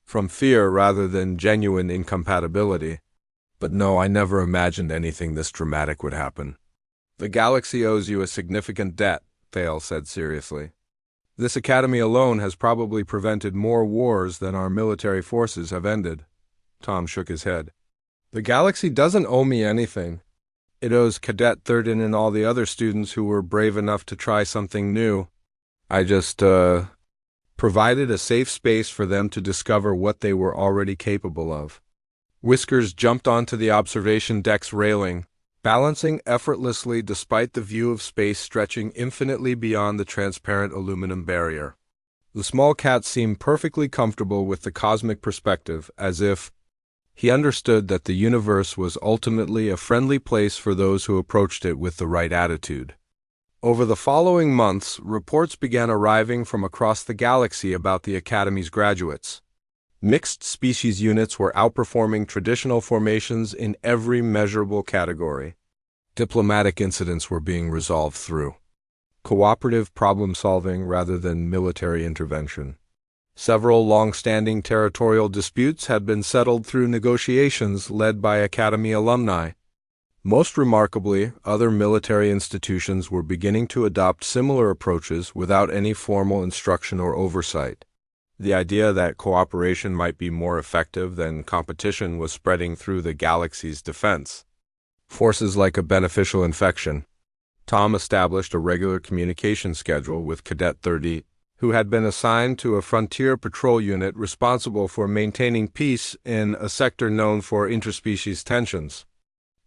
from fear rather than genuine incompatibility. But no, I never imagined anything this dramatic would happen." The galaxy owes you a significant debt, Thale said seriously. This academy alone has probably prevented more wars than our military forces have ended. Tom shook his head. The galaxy doesn't owe me anything. It owes Cadet Thurden and all the other students who were brave enough to try something new. I just, provided a safe space for them to discover what they were already capable of. Whiskers jumped onto the observation deck's railing, balancing effortlessly despite the view of space stretching infinitely beyond the transparent aluminum barrier. The small cat seemed perfectly comfortable with the cosmic perspective, as if he understood that the universe was ultimately a friendly place for those who approached it with the right attitude. Over the following months, reports began arriving from across the galaxy about the Academy's graduates. Mixed species units were outperforming traditional formations in every measurable category. Diplomatic incidents were being resolved through cooperative problem-solving rather than military intervention. Several long-standing territorial disputes had been settled through negotiations led by Academy alumni. Most remarkably, other military institutions were beginning to adopt similar approaches without any formal instruction or oversight. The idea that cooperation might be more effective than competition was spreading through the galaxy's defense. Forces like a beneficial infection. Tom established a regular communication schedule with Cadet 30, who had been assigned to a frontier patrol unit responsible for maintaining peace in a sector known for interspecies tensions.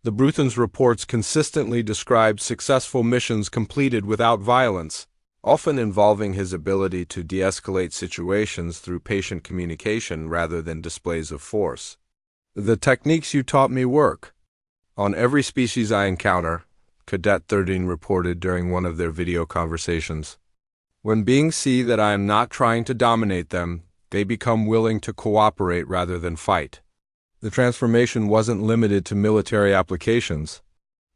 The Bruthan's reports consistently described successful missions completed without violence, often involving his ability to de-escalate situations through patient communication rather than displays of force. The techniques you taught me work. On every species I encounter, Cadet 13 reported during one of their video conversations. When beings see that I am not trying to dominate them, they become willing to cooperate rather than fight. The transformation wasn't limited to military applications.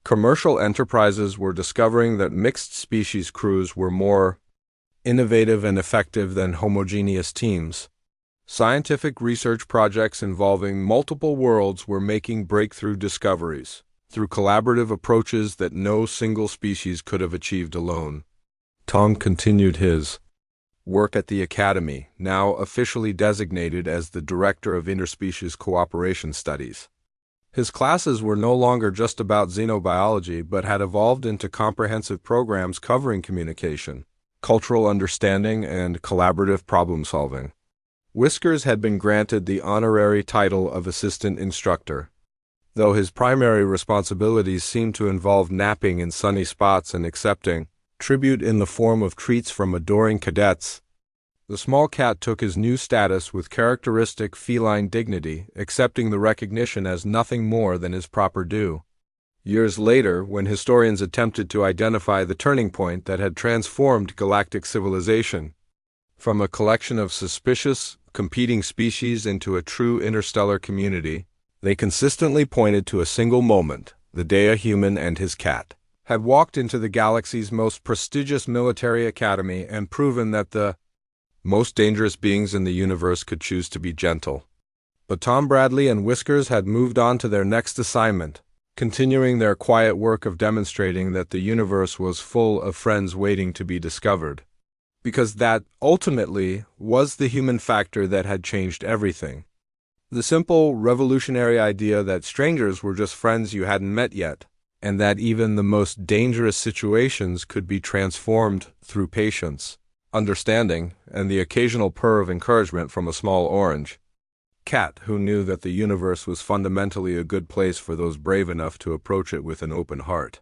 Commercial enterprises were discovering that mixed-species crews were more innovative and effective than homogeneous teams. Scientific research projects involving multiple worlds were making breakthrough discoveries through collaborative approaches that no single species could have achieved alone. Tom continued his work at the Academy, now officially designated as the Director of Interspecies Cooperation Studies. His classes were no longer just about xenobiology, but had evolved into comprehensive programs covering communication, cultural understanding, and collaborative problem-solving. Whiskers had been granted the honorary title of assistant instructor, though his primary responsibilities seemed to involve napping in sunny spots and accepting tribute in the form of treats from adoring cadets. The small cat took his new status with characteristic feline dignity, accepting the recognition as nothing more than his proper due. Years later, when historians attempted to identify the turning point that had transformed galactic civilization from a collection of suspicious, competing species into a true interstellar community, they consistently pointed to a single moment, the day a human and his cat had walked into the galaxy's most prestigious military academy and proven that the most dangerous beings in the universe could choose to be gentle. But Tom Bradley and Whiskers had moved on to their next assignment, continuing their quiet work of demonstrating that the universe was full of friends waiting to be discovered. Because that, ultimately, was the human factor that had changed everything. The simple, revolutionary idea that strangers were just friends you hadn't met yet, and that even the most dangerous situations could be transformed through patience, understanding, and the occasional purr of encouragement from a small orange cat who knew that the universe was fundamentally a good place for those brave enough to approach it with an open heart.